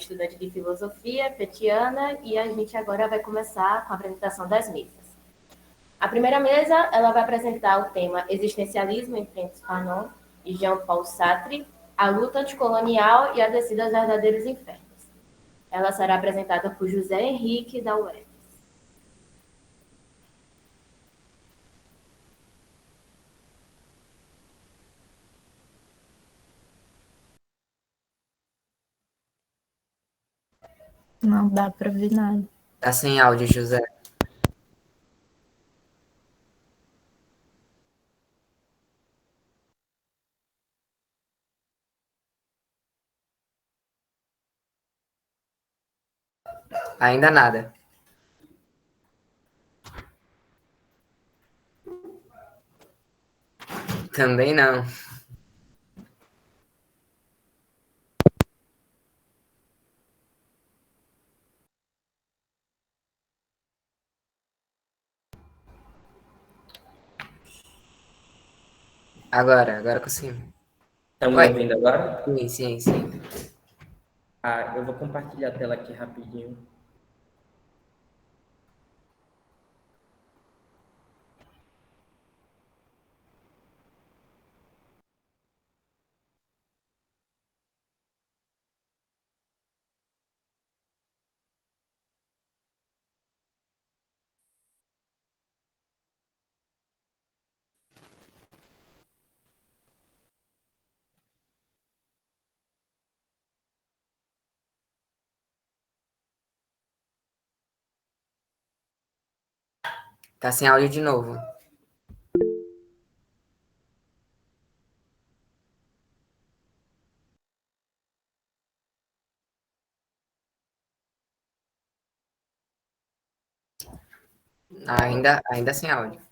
estudante de filosofia, Petiana, e a gente agora vai começar com a apresentação das mesas. A primeira mesa, ela vai apresentar o tema Existencialismo em Frentes Fanon, de Jean-Paul Sartre, a luta anticolonial e a descida aos verdadeiros infernos. Ela será apresentada por José Henrique da UERJ. Não dá para ver nada. Tá sem áudio, José. Ainda nada. Também não. Agora conseguimos. Estão me Oi. ouvindo agora? Sim. Eu vou compartilhar a tela aqui rapidinho. Tá sem áudio de novo. Ainda sem áudio.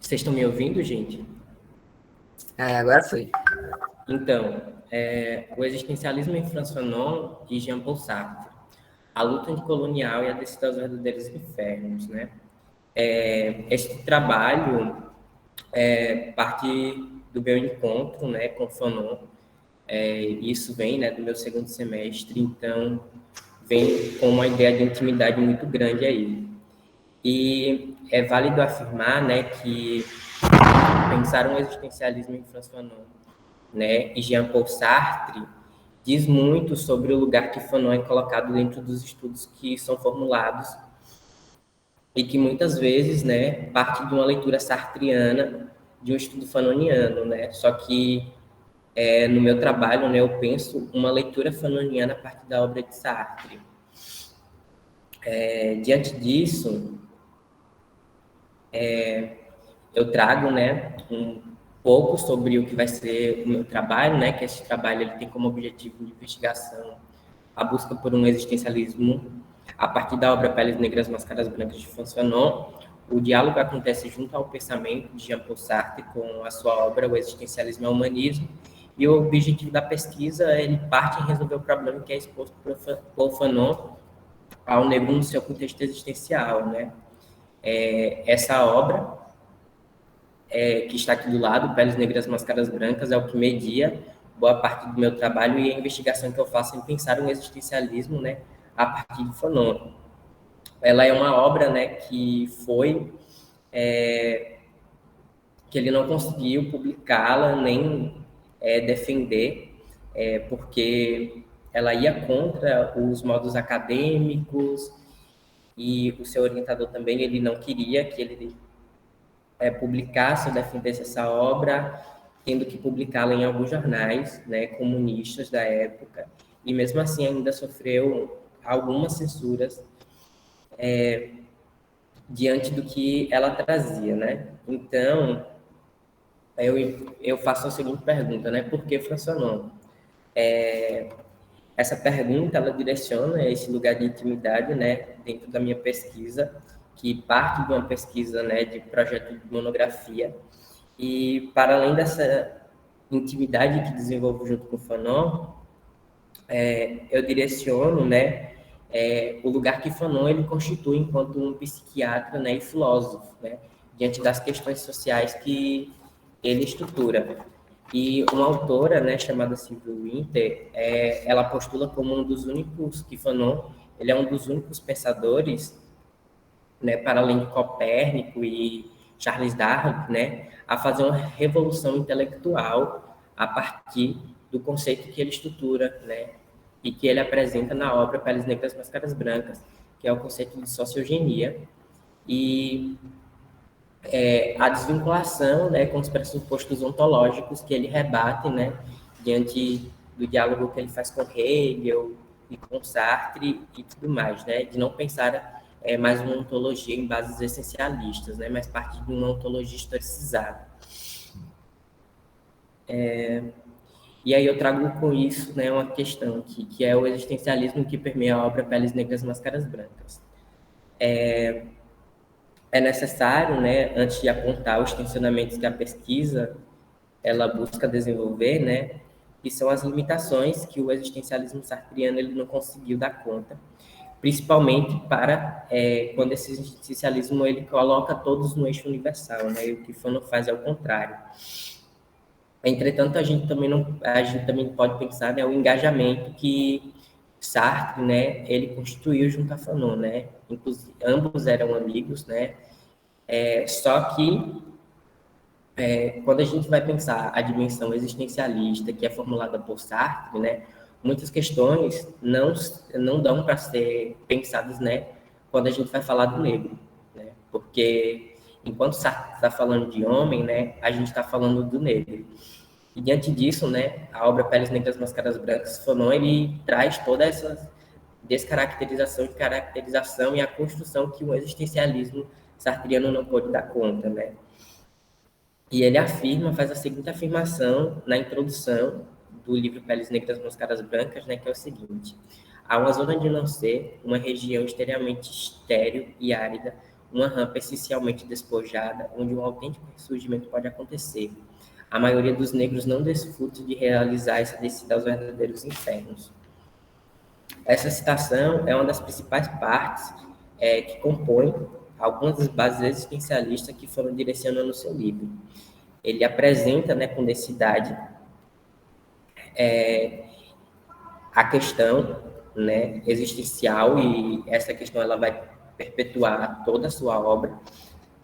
Vocês estão me ouvindo, gente? Agora foi. Então, o existencialismo em Franz Fanon e Jean-Paul Sartre, a luta anticolonial e a descida aos verdadeiros infernos, né? Este trabalho parte do meu encontro, né, com Fanon. Isso vem, né, do meu segundo semestre, então vem com uma ideia de intimidade muito grande aí. E é válido afirmar, né, que pensar um existencialismo em Franz Fanon, né, e Jean-Paul Sartre diz muito sobre o lugar que Fanon é colocado dentro dos estudos que são formulados e que muitas vezes, né, parte de uma leitura sartriana de um estudo fanoniano, né, só que no meu trabalho, né, eu penso uma leitura fanoniana a partir da obra de Sartre. Diante disso, eu trago, né, um pouco sobre o que vai ser o meu trabalho, né, que esse trabalho ele tem como objetivo de investigação a busca por um existencialismo a partir da obra Peles Negras, Máscaras Brancas de Franz Fanon. O diálogo acontece junto ao pensamento de Jean-Paul Sartre com a sua obra O Existencialismo e o Humanismo, e o objetivo da pesquisa ele parte em resolver o problema que é exposto por Fanon ao negro no seu contexto existencial, né? Essa obra que está aqui do lado, Peles Negras, Máscaras Brancas, é o que media boa parte do meu trabalho e a investigação que eu faço em pensar um existencialismo, né, a partir de Fanon. Ela é uma obra, né, que que ele não conseguiu publicá-la nem defender, porque ela ia contra os modos acadêmicos e o seu orientador também, ele não queria que ele publicasse ou defendesse essa obra, tendo que publicá-la em alguns jornais, né, comunistas da época, e mesmo assim ainda sofreu algumas censuras diante do que ela trazia, né? Então, eu faço a seguinte pergunta, né? Por que Franz Fanon? Essa pergunta, ela direciona esse lugar de intimidade, né, dentro da minha pesquisa, que parte de uma pesquisa, né, de projeto de monografia, e para além dessa intimidade que desenvolvo junto com o Fanon, eu direciono, né, o lugar que Fanon ele constitui enquanto um psiquiatra, né, e filósofo, né, diante das questões sociais que ele estrutura. E uma autora, né, chamada Sylvia Wynter, ela postula como um dos únicos que Fanon, ele é um dos únicos pensadores, né, para além de Copérnico e Charles Darwin, né, a fazer uma revolução intelectual a partir do conceito que ele estrutura, né, e que ele apresenta na obra Peles Negras, Máscaras Brancas, que é o conceito de sociogenia, e a desvinculação, né, com os pressupostos ontológicos que ele rebate, né, diante do diálogo que ele faz com Hegel e com Sartre e tudo mais, né, de não pensar mais uma ontologia em bases essencialistas, né, mas parte de uma ontologia historicizada. E aí eu trago com isso, né, uma questão que é o existencialismo que permeia a obra Peles Negras, Máscaras Brancas. É necessário, né, antes de apontar os tensionamentos que a pesquisa ela busca desenvolver, né, que são as limitações que o existencialismo sartriano ele não conseguiu dar conta, principalmente para quando esse existencialismo ele coloca todos no eixo universal, né, e o que Fanon faz é o contrário. Entretanto, a gente também pode pensar, né, o engajamento que Sartre, né, ele constituiu junto a Fanon, né, inclusive ambos eram amigos, né, só que quando a gente vai pensar a dimensão existencialista que é formulada por Sartre, né, muitas questões não dão para ser pensadas, né, quando a gente vai falar do negro, né, porque enquanto Sartre está falando de homem, né, a gente está falando do negro. E diante disso, né, a obra Peles Negras, Máscaras Brancas, Fanon, ele traz toda essa descaracterização de caracterização e a construção que o existencialismo sartriano não pôde dar conta, né. E ele faz a seguinte afirmação na introdução do livro Peles Negras, Máscaras Brancas, né, que é o seguinte: há uma zona de não ser, uma região exteriormente estéril e árida, uma rampa essencialmente despojada, onde um autêntico ressurgimento pode acontecer. A maioria dos negros não desfruta de realizar essa descida aos verdadeiros infernos. Essa citação é uma das principais partes que compõem algumas das bases existencialistas que foram direcionando no seu livro. Ele apresenta, né, com densidade a questão, né, existencial, e essa questão ela vai perpetuar toda a sua obra,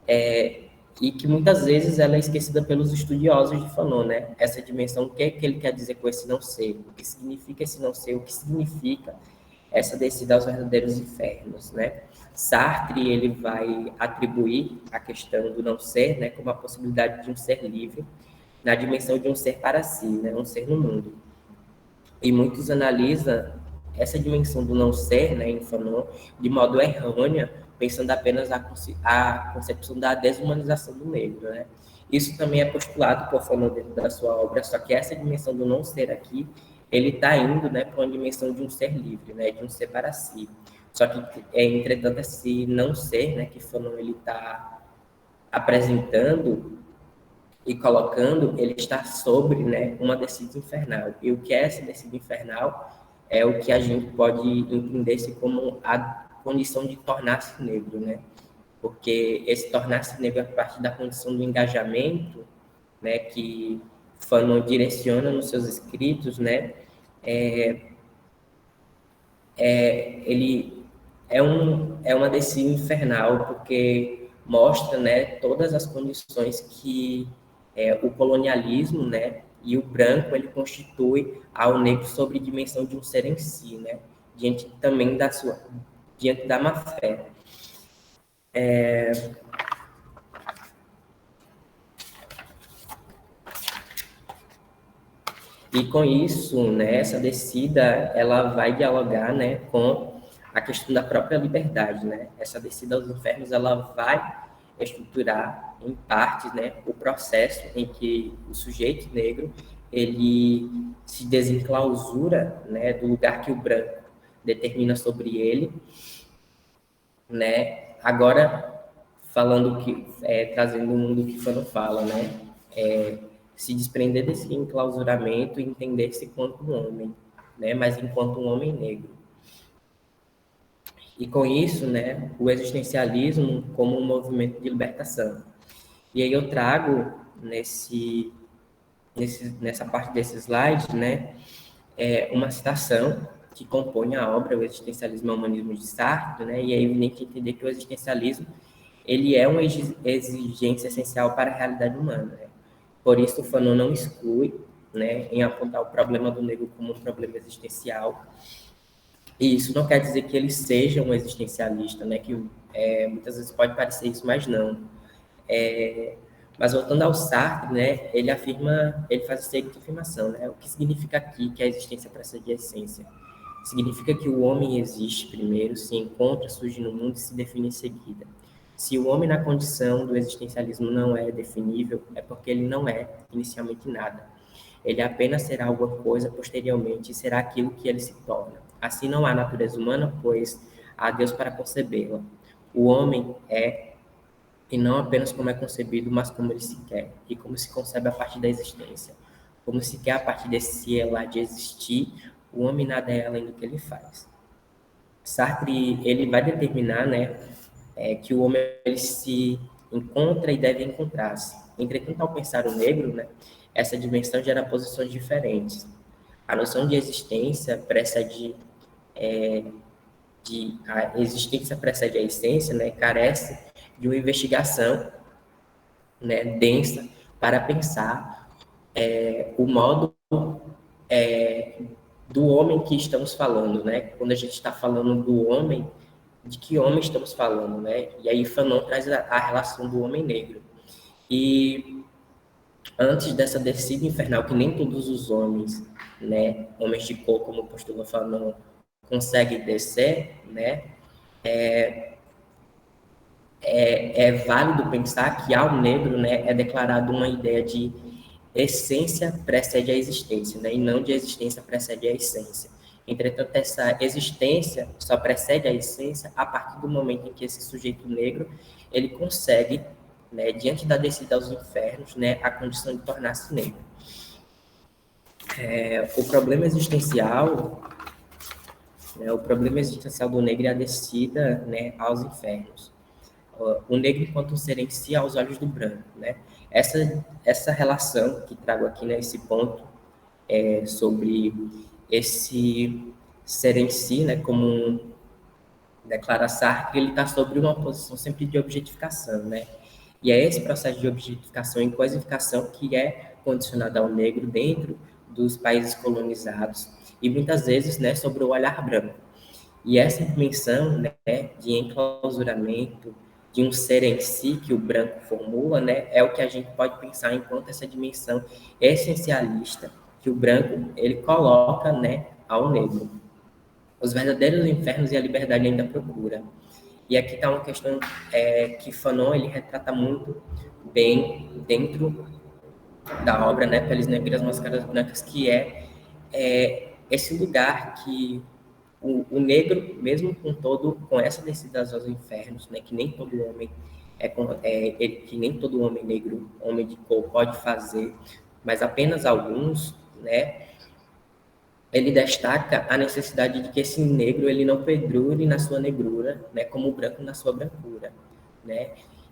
e que muitas vezes ela é esquecida pelos estudiosos de Fanon, né? Essa dimensão, o que é que ele quer dizer com esse não ser? O que significa esse não ser? O que significa essa descida aos verdadeiros infernos, né? Sartre, ele vai atribuir a questão do não ser, né, como a possibilidade de um ser livre, na dimensão de um ser para si, né, um ser no mundo. E muitos analisam essa dimensão do não ser, né, em Fanon, de modo errôneo, pensando apenas a concepção da desumanização do negro, né? Isso também é postulado por Fanon dentro da sua obra, só que essa dimensão do não ser aqui, ele está indo, né, para uma dimensão de um ser livre, né, de um ser para si. Só que, entretanto, esse não ser, né, que Fanon ele está apresentando e colocando, ele está sobre, né, uma descida infernal. E o que é essa descida infernal? É o que a gente pode entender-se como a condição de tornar-se negro, né? Porque esse tornar-se negro a partir da condição do engajamento, né, que Fanon direciona nos seus escritos, né, ele é uma descida infernal, porque mostra, né, todas as condições que o colonialismo, né, e o branco ele constitui ao negro sobre dimensão de um ser em si, né, diante também diante da má fé. E com isso, né, essa descida ela vai dialogar, né, com a questão da própria liberdade, né? Essa descida aos infernos ela vai estruturar em partes, né, o processo em que o sujeito negro ele se desenclausura, né, do lugar que o branco determina sobre ele, né? Agora falando que, trazendo um do que Fanon fala, né? Se desprender desse enclausuramento e entender-se enquanto um homem, né? Mas enquanto um homem negro. E com isso, né, o existencialismo como um movimento de libertação. E aí eu trago nessa parte desse slide, né, uma citação que compõe a obra O Existencialismo e o Humanismo de Sartre, né, e é evidente entender que o existencialismo ele é uma exigência essencial para a realidade humana. Né? Por isso, o Fanon não exclui, né, em apontar o problema do negro como um problema existencial. E isso não quer dizer que ele seja um existencialista, né, que muitas vezes pode parecer isso, mas não. Mas voltando ao Sartre, né, ele faz a seguinte afirmação, né, o que significa aqui que a existência precede a essência? Significa que o homem existe primeiro, se encontra, surge no mundo e se define em seguida. Se o homem na condição do existencialismo não é definível, é porque ele não é inicialmente nada. Ele apenas será alguma coisa posteriormente e será aquilo que ele se torna. Assim não há natureza humana, pois há Deus para concebê-la. O homem é, e não apenas como é concebido, mas como ele se quer, e como se concebe a partir da existência. Como se quer a partir desse ela de existir, o homem nada é além do que ele faz. Sartre, ele vai determinar, né, que o homem ele se encontra e deve encontrar-se. Entretanto, ao pensar o negro, né, essa dimensão gera posições diferentes. A noção de existência precede a existência precede a essência, né, carece de uma investigação, né, densa para pensar o modo do homem que estamos falando, né? Quando a gente está falando do homem, de que homem estamos falando, né? E aí Fanon traz a relação do homem negro. E antes dessa descida infernal, que nem todos os homens, né, homens de cor, como postula Fanon, conseguem descer, né? É válido pensar que ao negro, né, é declarado uma ideia de essência precede a existência, né, e não de existência precede a essência. Entretanto, essa existência só precede a essência a partir do momento em que esse sujeito negro ele consegue, né, diante da descida aos infernos, né, a condição de tornar-se negro. O problema existencial, né, o problema existencial do negro é a descida, né, aos infernos. O negro enquanto um ser em si aos olhos do branco, né? Essa relação que trago aqui nesse ponto sobre esse ser em si, né? Como declara Sartre, ele está sobre uma posição sempre de objetificação, né? E é esse processo de objetificação e coisificação que é condicionado ao negro dentro dos países colonizados e muitas vezes, né, sobre o olhar branco. E essa dimensão, né, de enclausuramento de um ser em si que o branco formula, né, é o que a gente pode pensar enquanto essa dimensão essencialista que o branco ele coloca, né, ao negro. Os verdadeiros infernos e a liberdade ainda procura. E aqui está uma questão que Fanon ele retrata muito bem dentro da obra, né, Peles Negras, Máscaras Brancas, que esse lugar que o negro, mesmo com essa descida aos infernos, né, que nem todo homem que nem todo homem negro, homem de cor pode fazer, mas apenas alguns, né, ele destaca a necessidade de que esse negro ele não perdure na sua negrura, né, como o branco na sua brancura, né?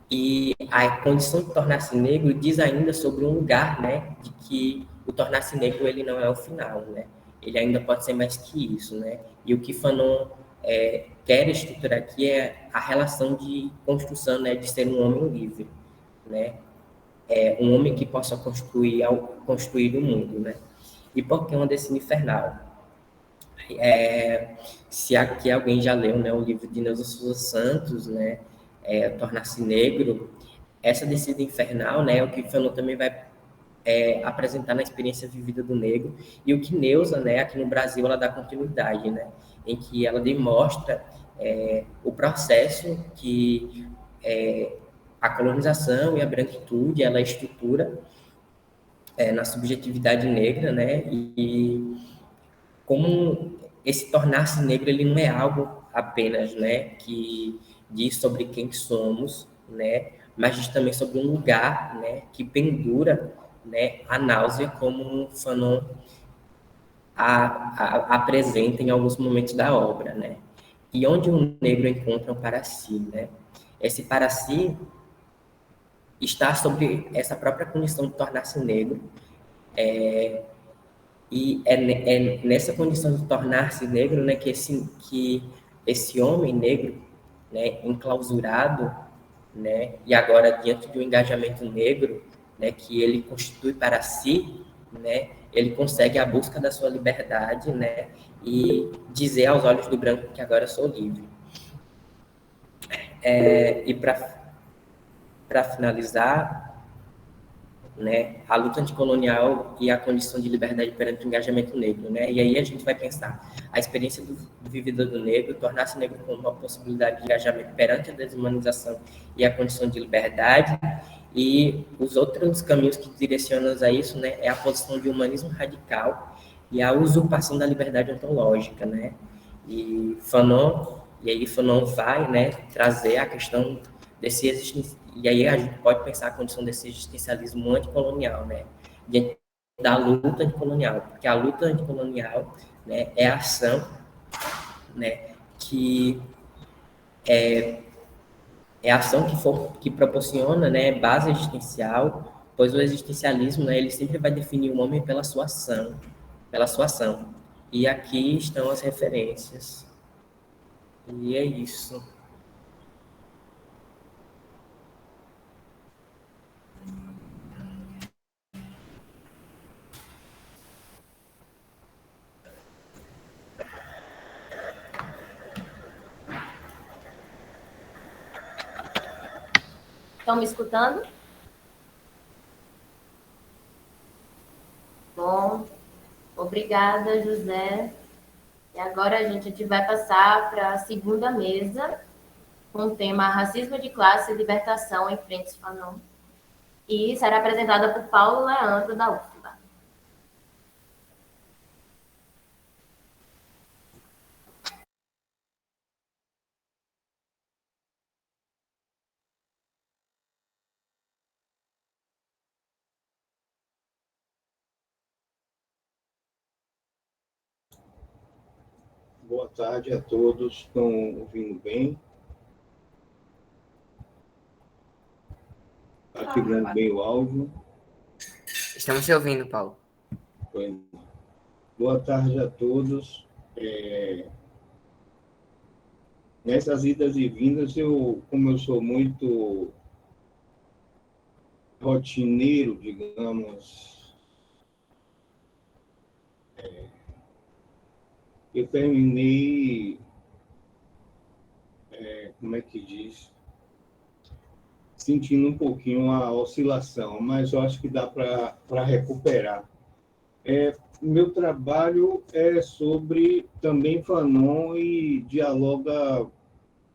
E a condição de tornar-se negro diz ainda sobre um lugar, né, de que o tornar-se negro ele não é o final, né? Ele ainda pode ser mais que isso, né? E o que Fanon quer estruturar aqui é a relação de construção, né, de ser um homem livre, né? Um homem que possa construir o mundo, né? E por que uma descida infernal? Se aqui alguém já leu, né, o livro de Neuza Souza Santos, né, Tornar-se Negro, essa descida infernal, né, é o que Fanon também vai apresentar na experiência vivida do negro, e o que Neuza, né, aqui no Brasil, ela dá continuidade, né, em que ela demonstra o processo que a colonização e a branquitude, ela estrutura na subjetividade negra, né, e como esse tornar-se negro, ele não é algo apenas, né, que diz sobre quem somos, né? Mas diz também sobre um lugar, né, que pendura, né, a náusea, como Fanon apresenta em alguns momentos da obra, né? E onde um negro encontra um para si, né? Esse para si está sobre essa própria condição de tornar-se negro, e é nessa condição de tornar-se negro, né, que esse homem negro, né, enclausurado, né, e agora diante do engajamento negro, né, que ele constitui para si, né, ele consegue a busca da sua liberdade, né, e dizer aos olhos do branco que agora eu sou livre. E para finalizar, né, a luta anticolonial e a condição de liberdade perante o engajamento negro, né? E aí a gente vai pensar a experiência do vivida do negro, tornar-se negro como uma possibilidade de engajamento perante a desumanização e a condição de liberdade, e os outros caminhos que direcionam a isso, né, é a posição de humanismo radical e a usurpação da liberdade ontológica, né? E Fanon vai, né, trazer a questão desse e aí a gente pode pensar a condição desse existencialismo anticolonial, né, diante da luta anticolonial, porque a luta anticolonial, né, é a ação, né, que é a ação que proporciona, né, base existencial, pois o existencialismo, né, ele sempre vai definir o homem pela sua ação, pela sua ação. E aqui estão as referências. E é isso. Estão me escutando? Bom, obrigada, José. E agora a gente vai passar para a segunda mesa, com o tema Racismo de Classe e Libertação em Frentes Fanon. E será apresentada por Paulo Leandro, da UFBA. Boa tarde a todos. Estão ouvindo bem? Está chegando bem o áudio? Estamos te ouvindo, Paulo. Boa tarde a todos. Nessas idas e vindas, como eu sou muito rotineiro, digamos, eu terminei, como é que diz? Sentindo um pouquinho a oscilação, mas eu acho que dá para recuperar. Meu trabalho é sobre também Fanon e dialoga,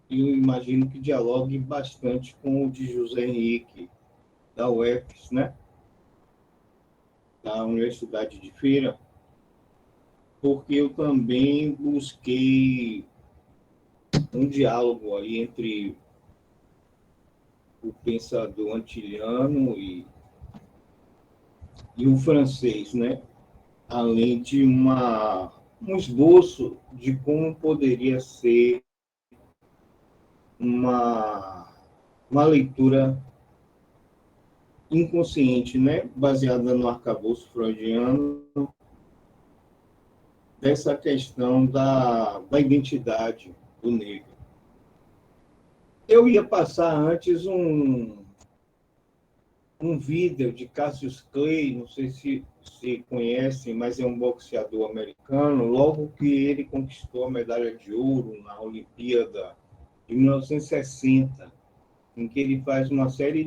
eu imagino que dialogue bastante com o de José Henrique, da UFES, né? Da Universidade de Feira, porque eu também busquei um diálogo aí entre o pensador antiliano e o francês, né? Além de um esboço de como poderia ser uma leitura inconsciente, né? Baseada no arcabouço freudiano, dessa questão da identidade do negro. Eu ia passar antes um vídeo de Cassius Clay, não sei se conhecem, mas é um boxeador americano, logo que ele conquistou a medalha de ouro na Olimpíada de 1960, em que ele faz uma série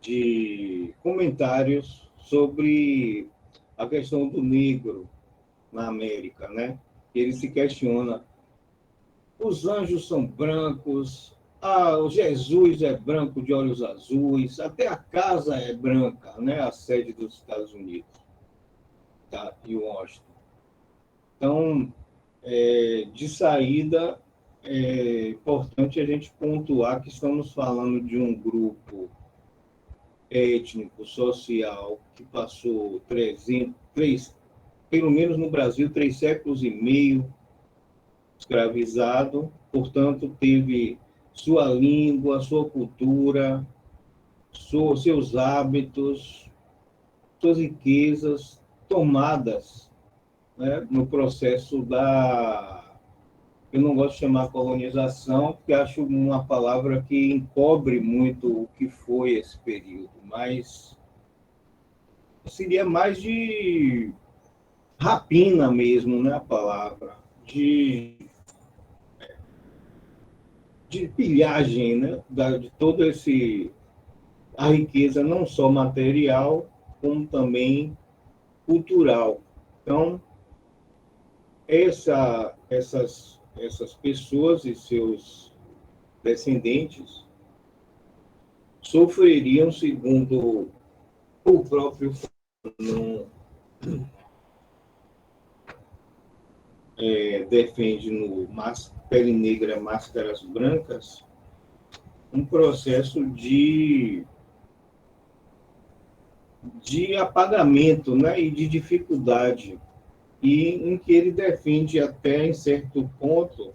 de comentários sobre a questão do negro na América, né? Ele se questiona: os anjos são brancos, o Jesus é branco de olhos azuis, até a casa é branca, né? A sede dos Estados Unidos, tá? Em Washington. Então, de saída, é importante a gente pontuar que estamos falando de um grupo étnico, social, que passou pelo menos no Brasil, 3 séculos e meio escravizado, portanto, teve sua língua, sua cultura, seus hábitos, suas riquezas tomadas, né, no processo eu não gosto de chamar colonização, porque acho uma palavra que encobre muito o que foi esse período, mas seria mais de rapina mesmo, né, a palavra, de pilhagem, né, de todo a riqueza não só material, como também cultural. Então, essas pessoas e seus descendentes sofreriam, segundo o próprio Fanon defende no Pele Negra, Máscaras Brancas, um processo de apagamento, né, e de dificuldade, e em que ele defende até, em certo ponto,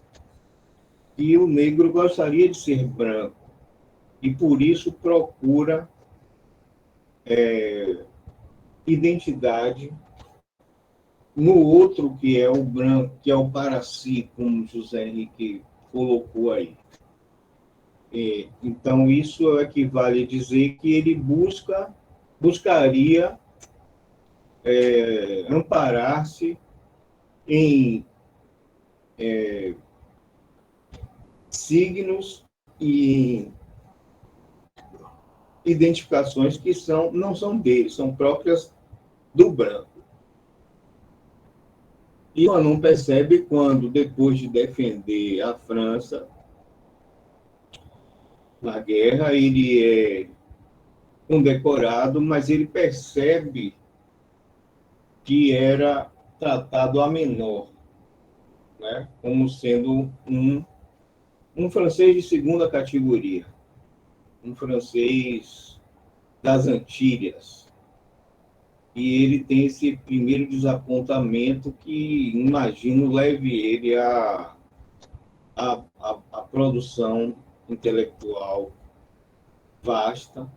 que o negro gostaria de ser branco, e por isso procura identidade no outro, que é o branco, que é o para si, como José Henrique colocou aí. Então, isso equivale a dizer que ele buscaria amparar-se em signos e identificações que não são dele, são próprias do branco. E Fanon percebe quando, depois de defender a França na guerra, ele é condecorado, mas ele percebe que era tratado a menor, né, como sendo um francês de segunda categoria, um francês das Antilhas. E ele tem esse primeiro desapontamento que, imagino, leve ele à produção intelectual vasta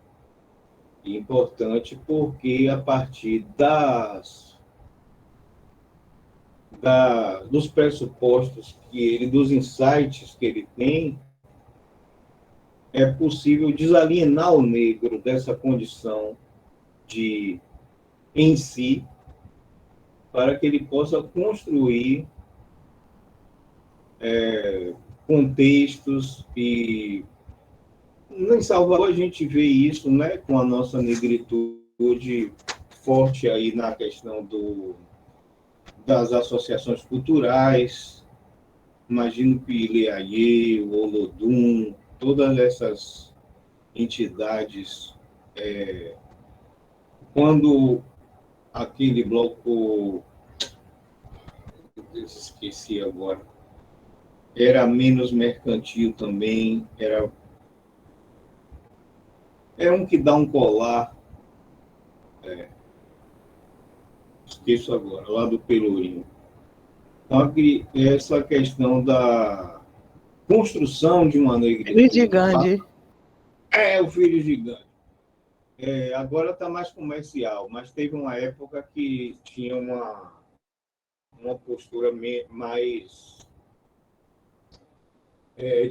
e importante, porque a partir dos pressupostos dos insights que ele tem, é possível desalienar o negro dessa condição em si, para que ele possa construir contextos. E em Salvador a gente vê isso, né, com a nossa negritude forte aí na questão das associações culturais. Imagino que Ileaie, o Olodum, todas essas entidades, quando aquele bloco, eu esqueci agora, era menos mercantil também, é um que dá um colar, esqueço agora, lá do Pelourinho. Então, essa questão da construção de uma negritude. Filho de Gandhi. O Filho Gigante. Agora está mais comercial, mas teve uma época que tinha uma postura mais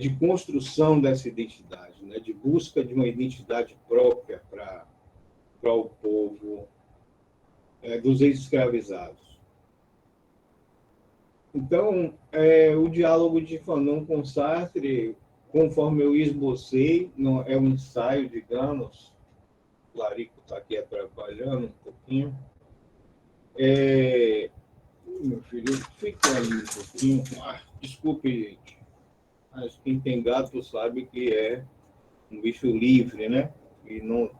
de construção dessa identidade, né? De busca de uma identidade própria para o povo dos ex-escravizados. Então, o diálogo de Fanon com Sartre, conforme eu esbocei, não é um ensaio, digamos, o Larico está aqui atrapalhando um pouquinho. Meu filho, fica aí um pouquinho. Desculpe, gente. Mas quem tem gato sabe que é um bicho livre, né? E não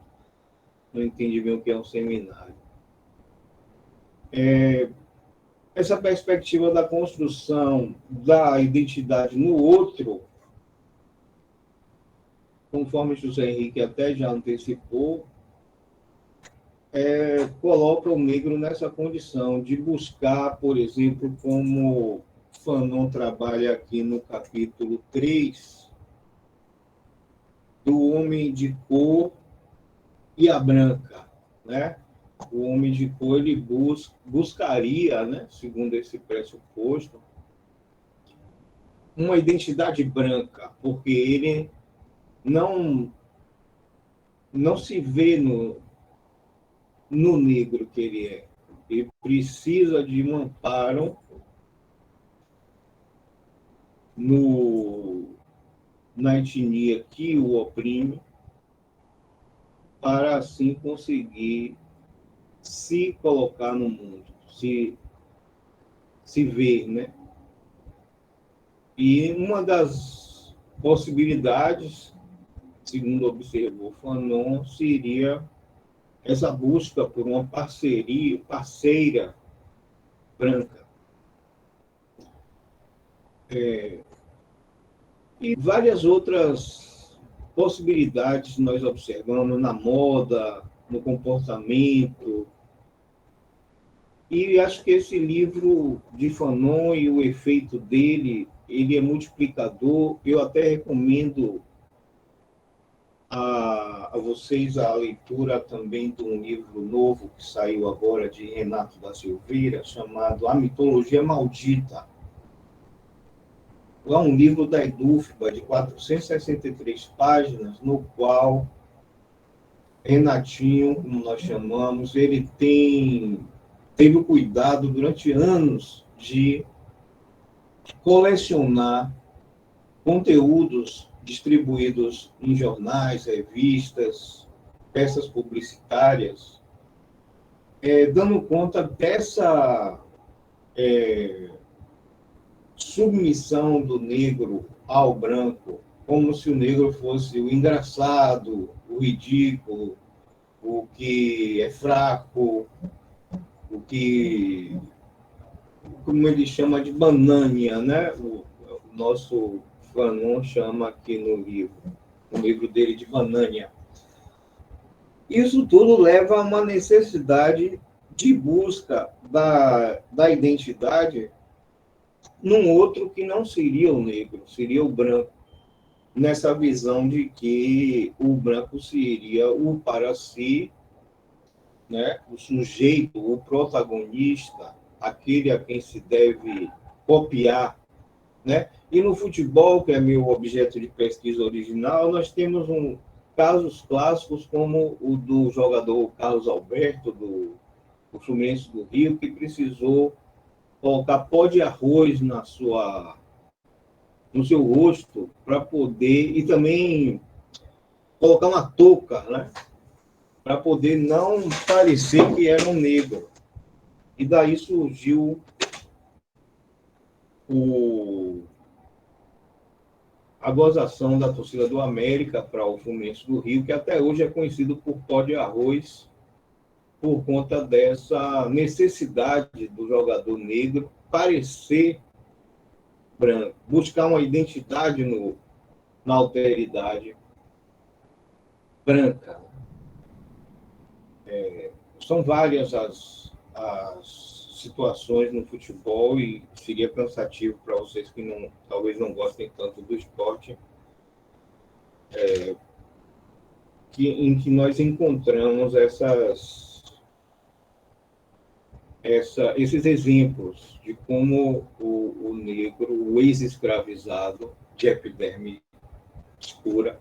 entende bem o que é um seminário. essa perspectiva da construção da identidade no outro, conforme José Henrique até já antecipou, coloca o negro nessa condição de buscar, por exemplo, como Fanon trabalha aqui no capítulo 3, do homem de cor e a branca, né? O homem de cor ele buscaria, né, segundo esse pressuposto, uma identidade branca, porque ele não se vê no negro que ele é. Ele precisa de um amparo na etnia que o oprime, para assim conseguir se colocar no mundo, se ver, né? E uma das possibilidades, segundo observou Fanon, seria essa busca por uma parceira branca. E várias outras possibilidades nós observamos na moda, no comportamento. E acho que esse livro de Fanon e o efeito dele, ele é multiplicador. Eu até recomendo a vocês a leitura também de um livro novo que saiu agora de Renato da Silveira, chamado A Mitologia Maldita. É um livro da Edufba, de 463 páginas, no qual Renatinho, como nós chamamos, ele teve o cuidado durante anos de colecionar conteúdos distribuídos em jornais, revistas, peças publicitárias, dando conta dessa submissão do negro ao branco, como se o negro fosse o engraçado, o ridículo, o que é fraco, o que, como ele chama de banânia, né? O nosso Fanon chama aqui no livro dele de banânia. Isso tudo leva a uma necessidade de busca da identidade num outro que não seria o negro, seria o branco, nessa visão de que o branco seria o para si, né, o sujeito, o protagonista, aquele a quem se deve copiar, né? E no futebol, que é meu objeto de pesquisa original, nós temos casos clássicos como o do jogador Carlos Alberto, do Fluminense do Rio, que precisou colocar pó de arroz no seu rosto para poder, e também colocar uma touca, né? Para poder não parecer que era um negro. E daí surgiu a gozação da torcida do América para o Fluminense do Rio, que até hoje é conhecido por pó de arroz, por conta dessa necessidade do jogador negro parecer branco, buscar uma identidade na alteridade branca. São várias as situações no futebol e seria cansativo para vocês que talvez não gostem tanto do esporte, em que nós encontramos esses exemplos de como o negro, o ex-escravizado de epiderme escura,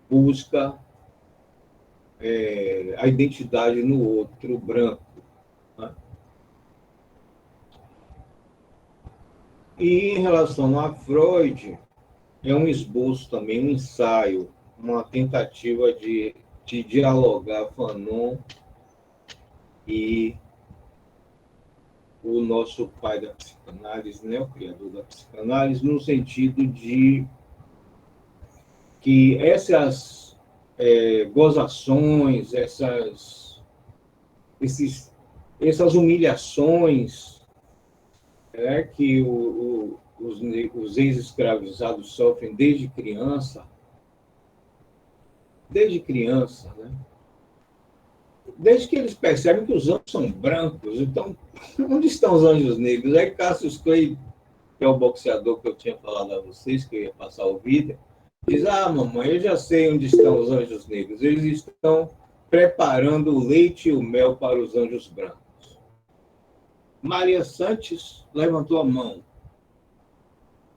busca a identidade no outro branco. Né? E em relação a Freud, é um esboço também, um ensaio, uma tentativa de dialogar Fanon e o nosso pai da psicanálise, né, o criador da psicanálise, no sentido de que essas gozações, esses essas humilhações, que os ex-escravizados sofrem desde criança, né? Desde que eles percebem que os anjos são brancos. Então, onde estão os anjos negros? Aí Cassius Clay, que é o boxeador que eu tinha falado a vocês, que eu ia passar o vídeo, diz: mamãe, eu já sei onde estão os anjos negros. Eles estão preparando o leite e o mel para os anjos brancos. Maria Santos levantou a mão.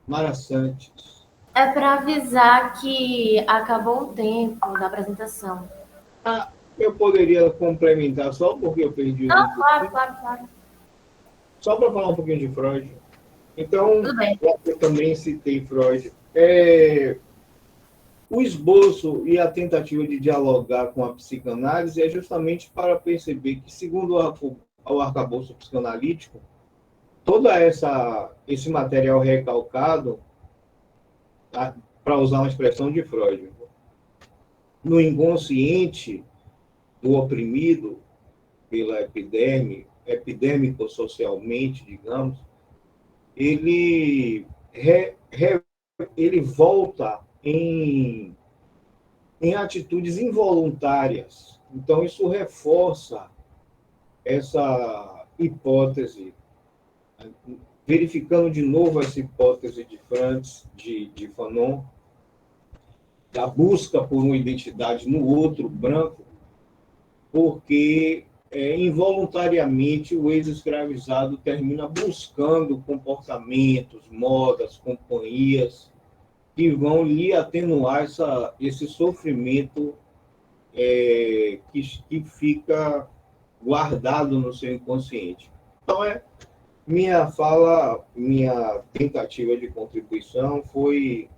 Mara Santos. É para avisar que acabou o tempo da apresentação. Eu poderia complementar só porque eu perdi o Não, claro. Só para falar um pouquinho de Freud. Então, Tudo bem. eu também citei Freud. O esboço e a tentativa de dialogar com a psicanálise é justamente para perceber que, segundo o arcabouço psicanalítico, esse material recalcado, para usar uma expressão de Freud, no inconsciente do oprimido pela epiderme, epidêmico-socialmente, digamos, ele volta em atitudes involuntárias. Então, isso reforça essa hipótese, verificando de novo essa hipótese de Frantz, de Fanon, da busca por uma identidade no outro branco, porque involuntariamente o ex-escravizado termina buscando comportamentos, modas, companhias que vão lhe atenuar esse sofrimento que fica guardado no seu inconsciente. Então, minha tentativa de contribuição foi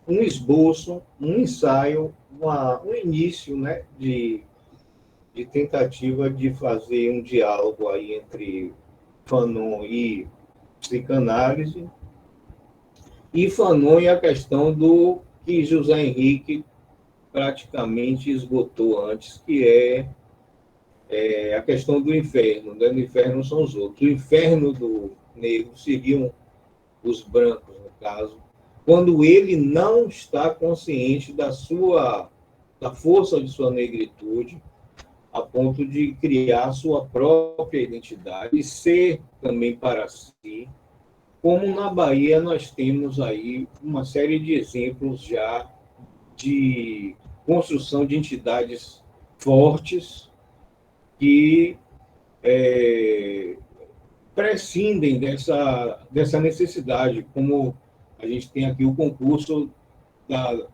um esboço, um ensaio, um início, né, de tentativa de fazer um diálogo aí entre Fanon e psicanálise, e Fanon e a questão do que José Henrique praticamente esgotou antes, que é a questão do inferno. Né? O inferno são os outros. O inferno do negro seriam os brancos, no caso, quando ele não está consciente da força de sua negritude, a ponto de criar sua própria identidade e ser também para si, como na Bahia nós temos aí uma série de exemplos já de construção de entidades fortes que prescindem dessa necessidade, como a gente tem aqui o concurso da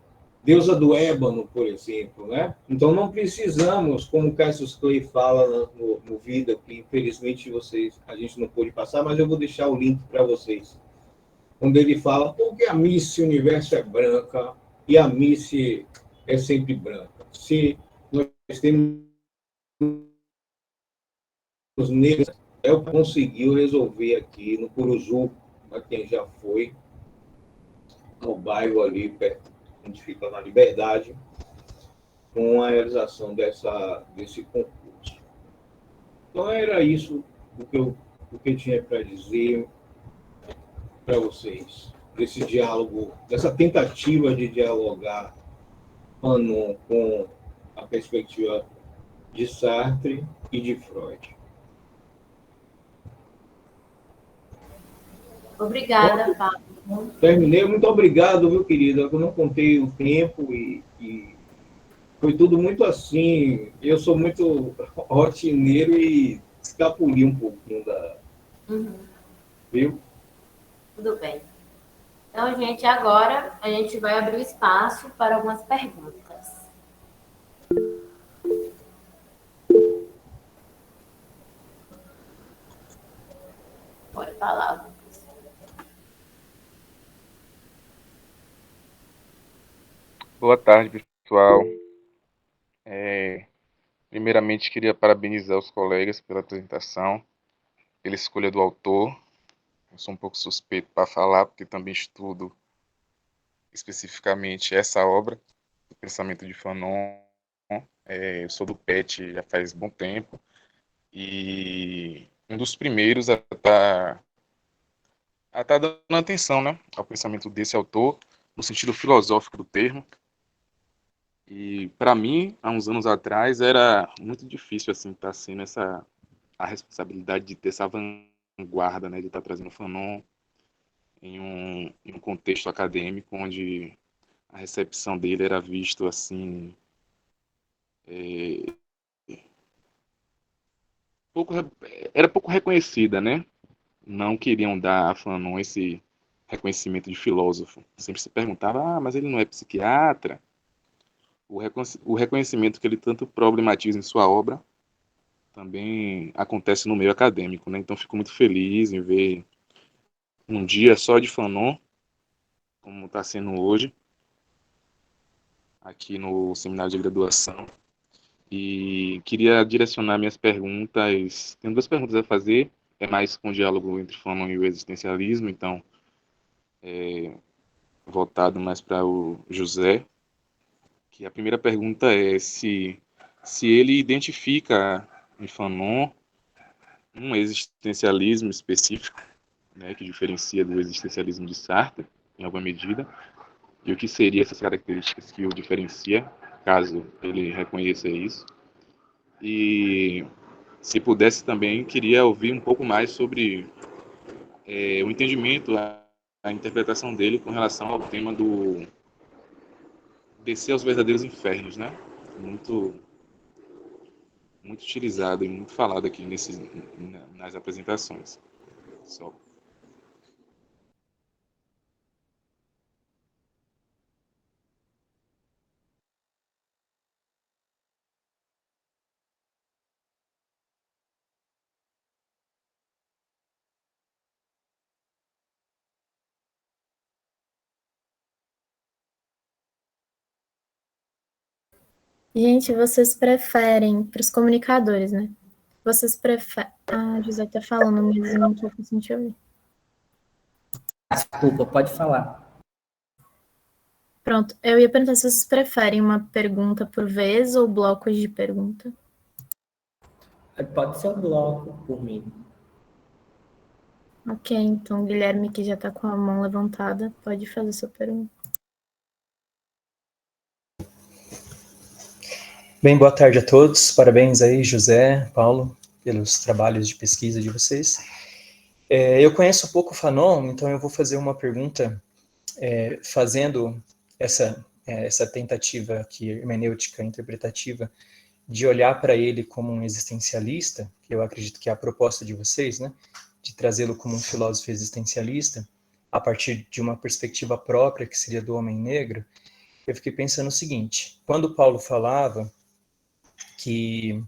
deusa do ébano, por exemplo, né? Então não precisamos, como Cassius Clay fala no Vida, que infelizmente a gente não pôde passar, mas eu vou deixar o link para vocês, onde ele fala porque a Miss Universo é branca e a Miss é sempre branca. Se nós temos os negros, conseguiu resolver aqui no Curuzu, para quem já foi, no bairro ali perto, onde fica na Liberdade, com a realização desse concurso. Então, era isso o que eu tinha para dizer para vocês, desse diálogo, dessa tentativa de dialogar Fanon com a perspectiva de Sartre e de Freud. Obrigada, Paulo. Terminei. Muito obrigado, viu, querida? Eu não contei o tempo e foi tudo muito assim. Eu sou muito rotineiro e escapuli um pouquinho Viu? Tudo bem. Então, gente, agora a gente vai abrir o espaço para algumas perguntas. Pode falar. Boa tarde, pessoal. Primeiramente, queria parabenizar os colegas pela apresentação, pela escolha do autor. Eu sou um pouco suspeito para falar, porque também estudo especificamente essa obra, o pensamento de Fanon. Eu sou do PET já faz bom tempo, e um dos primeiros a tá dando atenção, né, ao pensamento desse autor, no sentido filosófico do termo. E para mim, há uns anos atrás, era muito difícil assim estar sendo a responsabilidade de ter essa vanguarda, né, de estar trazendo o Fanon em um contexto acadêmico onde a recepção dele era visto assim, pouco, era pouco reconhecida, né? Não queriam dar a Fanon esse reconhecimento de filósofo. Sempre se perguntava, mas ele não é psiquiatra? O reconhecimento que ele tanto problematiza em sua obra também acontece no meio acadêmico, né? Então fico muito feliz em ver um dia só de Fanon, como está sendo hoje, aqui no seminário de graduação. E queria direcionar minhas perguntas. Tenho duas perguntas a fazer. É mais com o diálogo entre Fanon e o existencialismo, então, voltado mais para o José. Que a primeira pergunta é se ele identifica em Fanon um existencialismo específico, né, que diferencia do existencialismo de Sartre, em alguma medida, e o que seriam essas características que o diferencia, caso ele reconheça isso. E se pudesse também, queria ouvir um pouco mais sobre o entendimento, a interpretação dele com relação ao tema do descer aos verdadeiros infernos, né? Muito, muito utilizado e muito falado aqui nas apresentações. Só. Gente, vocês preferem, para os comunicadores, né? Vocês preferem. Ah, José tá falando, mas eu não tô conseguindo ouvir. Desculpa, pode falar. Pronto, eu ia perguntar se vocês preferem uma pergunta por vez ou blocos de pergunta. Pode ser um bloco por mim. Ok, então Guilherme, que já tá com a mão levantada, pode fazer sua pergunta. Bem, boa tarde a todos. Parabéns aí, José, Paulo, pelos trabalhos de pesquisa de vocês. Eu conheço pouco o Fanon, então eu vou fazer uma pergunta fazendo essa tentativa aqui, hermenêutica, interpretativa, de olhar para ele como um existencialista, que eu acredito que é a proposta de vocês, né, de trazê-lo como um filósofo existencialista, a partir de uma perspectiva própria, que seria do homem negro. Eu fiquei pensando o seguinte: quando Paulo falava que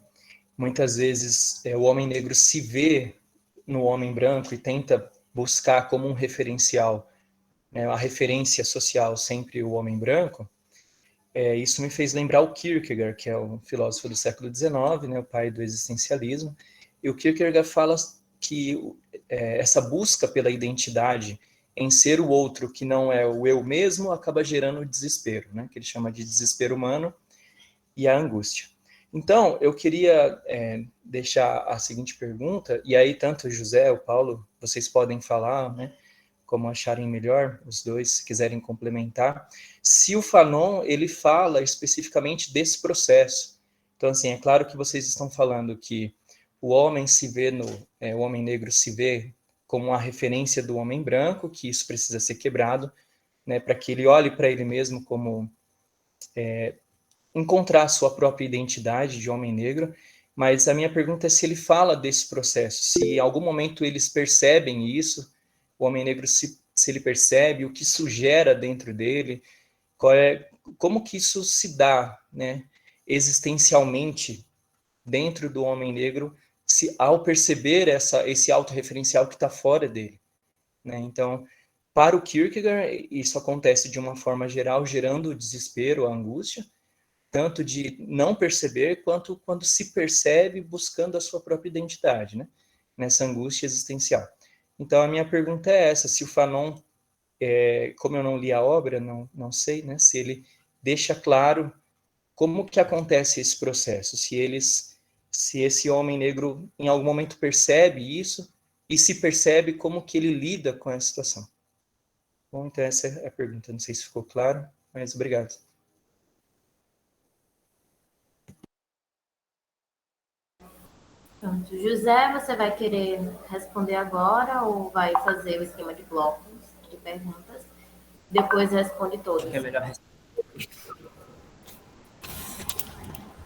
muitas vezes o homem negro se vê no homem branco e tenta buscar como um referencial, né, a referência social sempre o homem branco, isso me fez lembrar o Kierkegaard, que é um filósofo do século XIX, né, o pai do existencialismo, e o Kierkegaard fala que essa busca pela identidade em ser o outro que não é o eu mesmo acaba gerando desespero, né, que ele chama de desespero humano e a angústia. Então, eu queria deixar a seguinte pergunta, e aí tanto o José, o Paulo, vocês podem falar, né, como acharem melhor, os dois, se quiserem complementar, se o Fanon, ele fala especificamente desse processo. Então, assim, é claro que vocês estão falando que o homem se vê o homem negro se vê como uma referência do homem branco, que isso precisa ser quebrado, né, para que ele olhe para ele mesmo como encontrar a sua própria identidade de homem negro, mas a minha pergunta é se ele fala desse processo, se em algum momento eles percebem isso, o homem negro se ele percebe, o que isso gera dentro dele, como que isso se dá, né, existencialmente dentro do homem negro, ao perceber esse autorreferencial que está fora dele, né? Então, para o Kierkegaard, isso acontece de uma forma geral, gerando o desespero, a angústia, tanto de não perceber, quanto quando se percebe buscando a sua própria identidade, né? Nessa angústia existencial. Então, a minha pergunta é essa: se o Fanon, como eu não li a obra, não sei, né, se ele deixa claro como que acontece esse processo, se se esse homem negro em algum momento percebe isso, e se percebe, como que ele lida com essa situação. Bom, então essa é a pergunta. Não sei se ficou claro, mas obrigado. Pronto. José, você vai querer responder agora ou vai fazer o esquema de blocos de perguntas? Depois responde todas.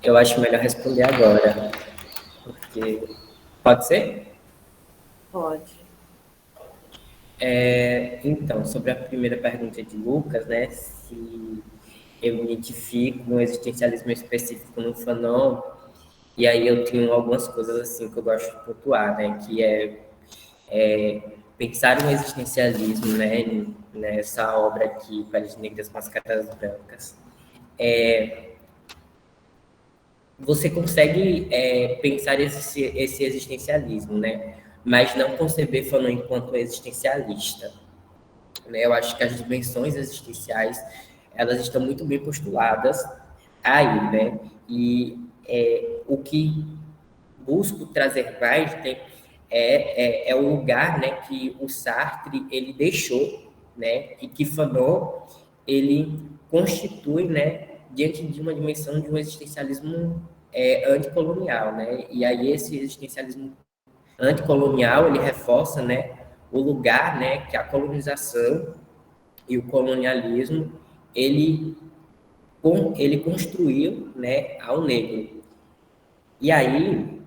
Eu acho melhor responder agora, porque pode ser? Pode. Então, sobre a primeira pergunta de Lucas, né, se eu me identifico no existencialismo específico no Fanon, e aí eu tenho algumas coisas assim que eu gosto de pontuar, né, que pensar no existencialismo, né, nessa obra aqui, Peles Negras, Máscaras Brancas. Você consegue pensar esse existencialismo, né, mas não conceber Fanon enquanto existencialista. Né? Eu acho que as dimensões existenciais, elas estão muito bem postuladas aí, né? E o que busco trazer mais, né, é o lugar, né, que o Sartre ele deixou, né, e que Fanon ele constitui, né, diante de uma dimensão de um existencialismo anticolonial, né? E aí esse existencialismo anticolonial ele reforça, né, o lugar, né, que a colonização e o colonialismo ele construiu, né, ao negro. E aí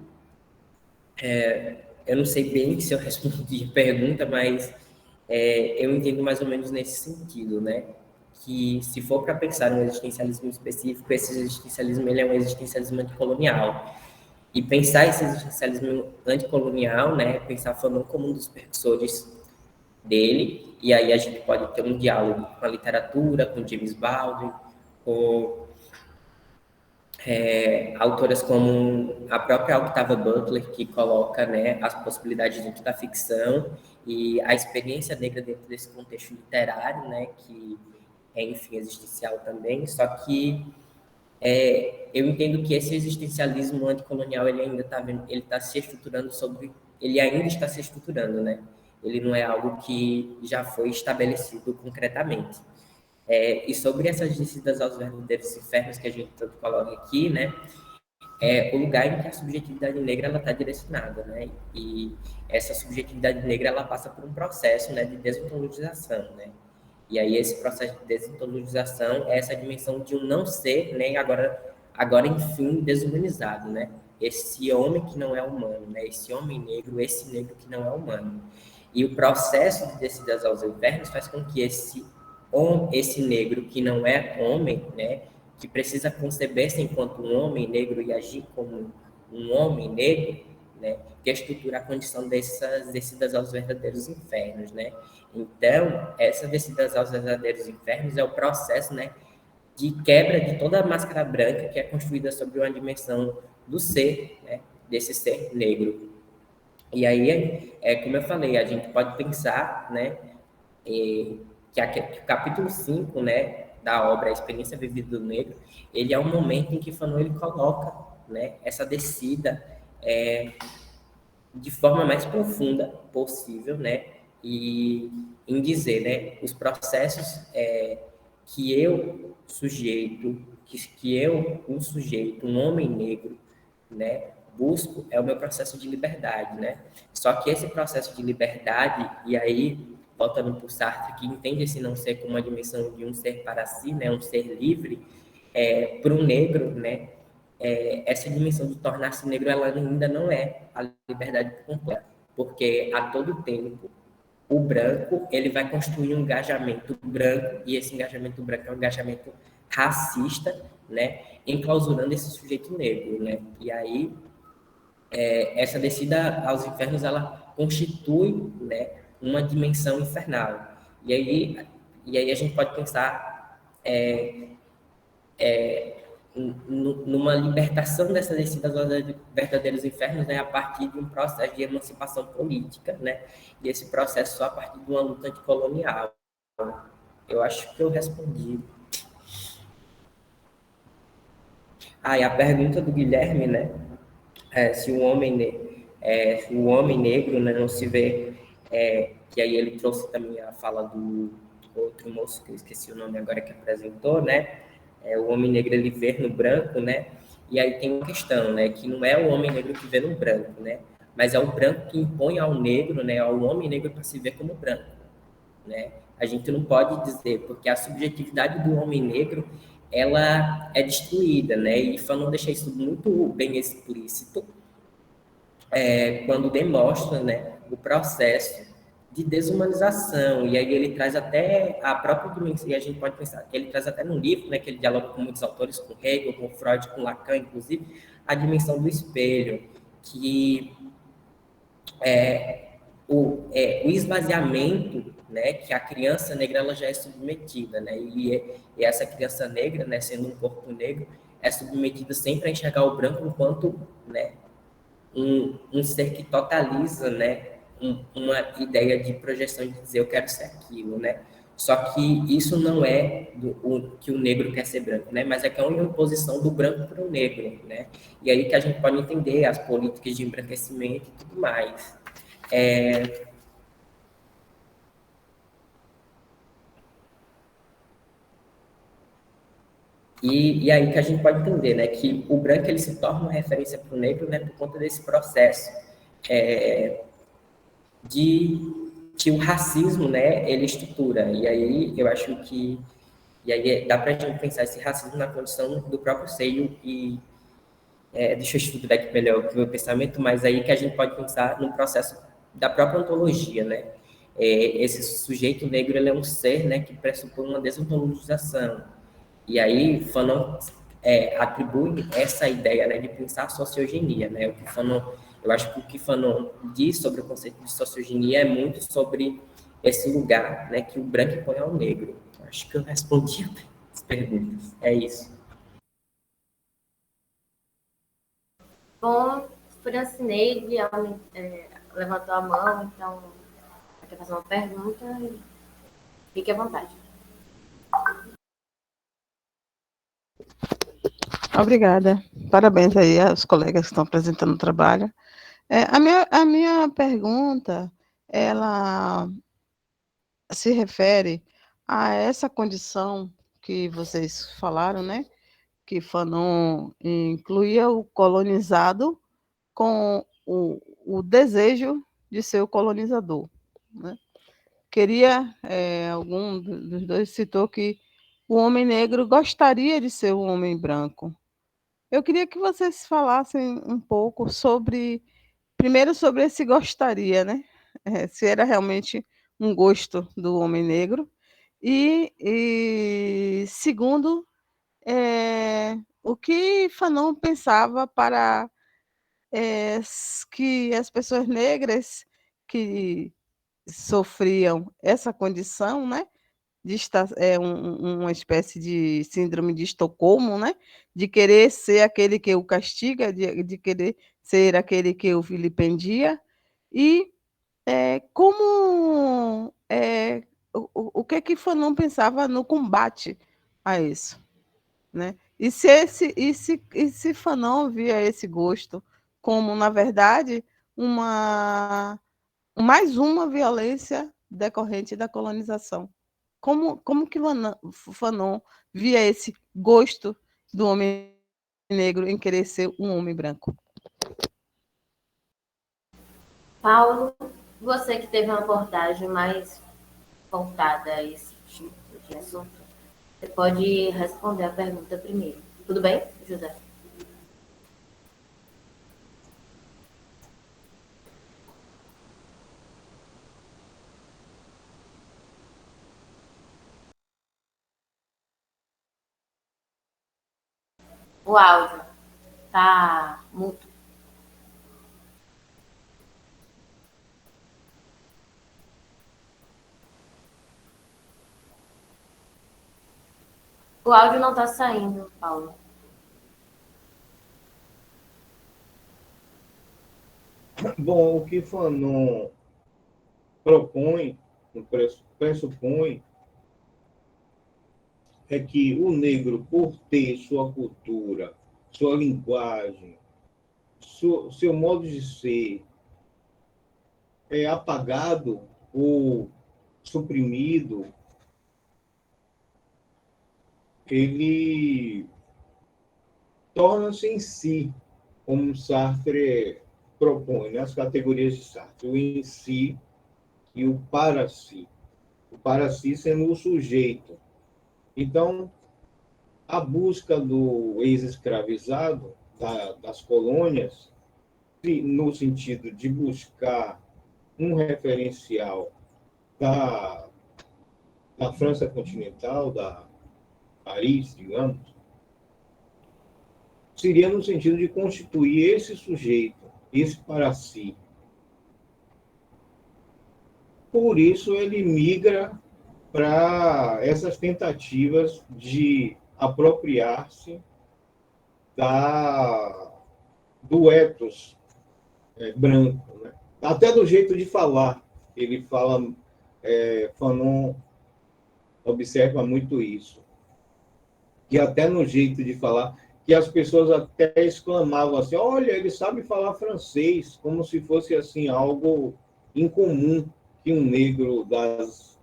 eu não sei bem se eu respondi a pergunta, mas eu entendo mais ou menos nesse sentido, né, que se for para pensar no existencialismo específico, esse existencialismo ele é um existencialismo anticolonial. E pensar esse existencialismo anticolonial, né, pensar Fanon como um dos precursores dele, e aí a gente pode ter um diálogo com a literatura, com James Baldwin, com autoras como a própria Octavia Butler, que coloca, né, as possibilidades dentro da ficção e a experiência negra dentro desse contexto literário, né, que é, enfim, existencial também, só que eu entendo que esse existencialismo anticolonial ele ainda está se estruturando ele ainda está se estruturando, né? Ele não é algo que já foi estabelecido concretamente. E sobre essas descidas aos verdadeiros infernos que a gente tanto coloca aqui, né? É o lugar em que a subjetividade negra ela está direcionada, né? E essa subjetividade negra ela passa por um processo, né, de desontologização, né? E aí esse processo de desontologização é essa dimensão de um não ser, né, agora enfim desumanizado, né? Esse homem que não é humano, né? Esse homem negro, esse negro que não é humano. E o processo de descidas aos infernos faz com que esse negro que não é homem, né, que precisa conceber-se enquanto um homem negro e agir como um homem negro, né, que estrutura a condição dessas descidas aos verdadeiros infernos, né? Então, essa descidas aos verdadeiros infernos é o processo, né, de quebra de toda a máscara branca que é construída sobre uma dimensão do ser, né, desse ser negro. E aí, como eu falei, a gente pode pensar, né, que o capítulo 5, né, da obra A Experiência Vivida do Negro, ele é um momento em que Fanon ele coloca, né, essa descida de forma mais profunda possível, né, e em dizer, né, os processos que eu sujeito, um sujeito, um homem negro, né, busco é o meu processo de liberdade, né? Só que esse processo de liberdade, e aí voltando para o Sartre, que entende esse não ser como uma dimensão de um ser para si, né, um ser livre, para o negro, né, essa dimensão de tornar-se negro, ela ainda não é a liberdade completa, porque a todo tempo o branco ele vai construir um engajamento branco, e esse engajamento branco é um engajamento racista, né, enclausurando esse sujeito negro, né, e aí essa descida aos infernos ela constitui, né, uma dimensão infernal. E aí a gente pode pensar numa libertação dessa descida aos verdadeiros infernos, né, a partir de um processo de emancipação política, né, e esse processo só a partir de uma luta anticolonial. Eu acho que eu respondi. E a pergunta do Guilherme, né? se o homem negro, né, não se vê, que aí ele trouxe também a fala do outro moço, que eu esqueci o nome agora, que apresentou, né, o homem negro ele vê no branco, né, e aí tem uma questão, né, que não é o homem negro que vê no branco, né, mas é o branco que impõe ao negro, né, ao homem negro para se ver como branco, né. A gente não pode dizer, porque a subjetividade do homem negro, ela é destruída, né, e Fanon deixa isso muito bem explícito, quando demonstra, né, o processo de desumanização, e aí ele traz até a própria dimensão, e a gente pode pensar, ele traz até no livro, né, que ele dialoga com muitos autores, com Hegel, com Freud, com Lacan, inclusive, a dimensão do espelho, que o esvaziamento, né, que a criança negra ela já é submetida, né, e essa criança negra, né, sendo um corpo negro, é submetida sempre a enxergar o branco enquanto, né, um ser que totaliza, né, uma ideia de projeção de dizer eu quero ser aquilo, né? Só que isso não é que o negro quer ser branco, né? Mas é que é uma imposição do branco para o negro, né? E aí que a gente pode entender as políticas de embranquecimento e tudo mais. E aí que a gente pode entender, né, que o branco ele se torna uma referência para o negro, né, por conta desse processo de que o racismo, né, ele estrutura. E aí eu acho que e aí dá para a gente pensar esse racismo na condição do próprio seio e deixa eu estudar aqui melhor o meu pensamento, mas aí que a gente pode pensar no processo da própria ontologia, né? Esse sujeito negro ele é um ser, né, que pressupõe uma desontologização. E aí Fanon atribui essa ideia, né, de pensar a sociogenia, né? O que Fanon, eu acho que o que Fanon diz sobre o conceito de sociogenia é muito sobre esse lugar, né, que o branco põe ao negro. Acho que eu respondi as perguntas. É isso. Bom, Francineide levantou a mão, então quer fazer uma pergunta? Fique à vontade. Obrigada. Parabéns aí aos colegas que estão apresentando o trabalho. A minha pergunta, ela se refere a essa condição que vocês falaram, né? Que Fanon incluía o colonizado com o desejo de ser o colonizador, né? Queria, algum dos dois citou que o homem negro gostaria de ser um homem branco. Eu queria que vocês falassem um pouco sobre, primeiro sobre esse gostaria, né? Se era realmente um gosto do homem negro. E segundo, o que Fanon pensava para que as pessoas negras que sofriam essa condição, né? De estar, uma espécie de síndrome de Estocolmo, né? De querer ser aquele que o castiga, de querer ser aquele que o vilipendia, e o que Fanon pensava no combate a isso, né? E se Fanon via esse gosto como, na verdade, mais uma violência decorrente da colonização. Como que Fanon via esse gosto do homem negro em querer ser um homem branco? Paulo, você que teve uma abordagem mais voltada a esse tipo de assunto, você pode responder a pergunta primeiro. Tudo bem, José? O áudio tá mudo. O áudio não está saindo, Paulo. Bom, o que Fanon propõe, pressupõe, é que o negro, por ter sua cultura, sua linguagem, seu modo de ser é apagado ou suprimido, ele torna-se em si, como Sartre propõe, né? As categorias de Sartre, o em si e o para si. O para si sendo o sujeito. Então, a busca do ex-escravizado, das colônias, no sentido de buscar um referencial da França continental, da Paris, digamos, seria no sentido de constituir esse sujeito, esse para si. Por isso, ele migra para essas tentativas de apropriar-se do ethos branco, né? Até do jeito de falar. Ele fala, Fanon observa muito isso. Que até no jeito de falar, que as pessoas até exclamavam assim, olha, ele sabe falar francês, como se fosse assim algo incomum que um negro das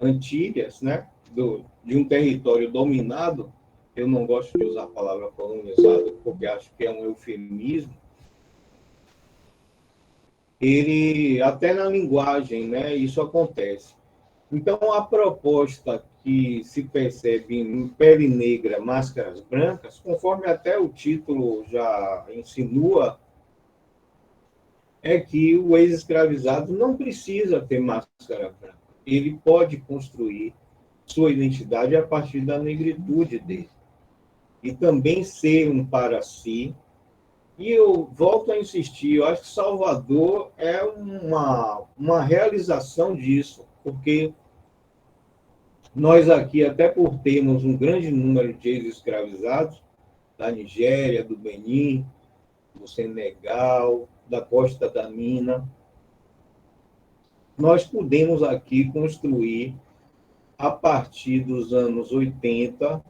Antilhas, né, de um território dominado, eu não gosto de usar a palavra colonizado, porque acho que é um eufemismo, ele, até na linguagem, né, isso acontece. Então, a proposta que se percebe em Pele Negra, Máscaras Brancas, conforme até o título já insinua, é que o ex-escravizado não precisa ter máscara branca. Ele pode construir sua identidade a partir da negritude dele. E também ser um para si. E eu volto a insistir, eu acho que Salvador é uma realização disso, porque nós aqui, até por termos um grande número de ex-escravizados, da Nigéria, do Benin, do Senegal, da Costa da Mina, nós podemos aqui construir, a partir dos anos 80,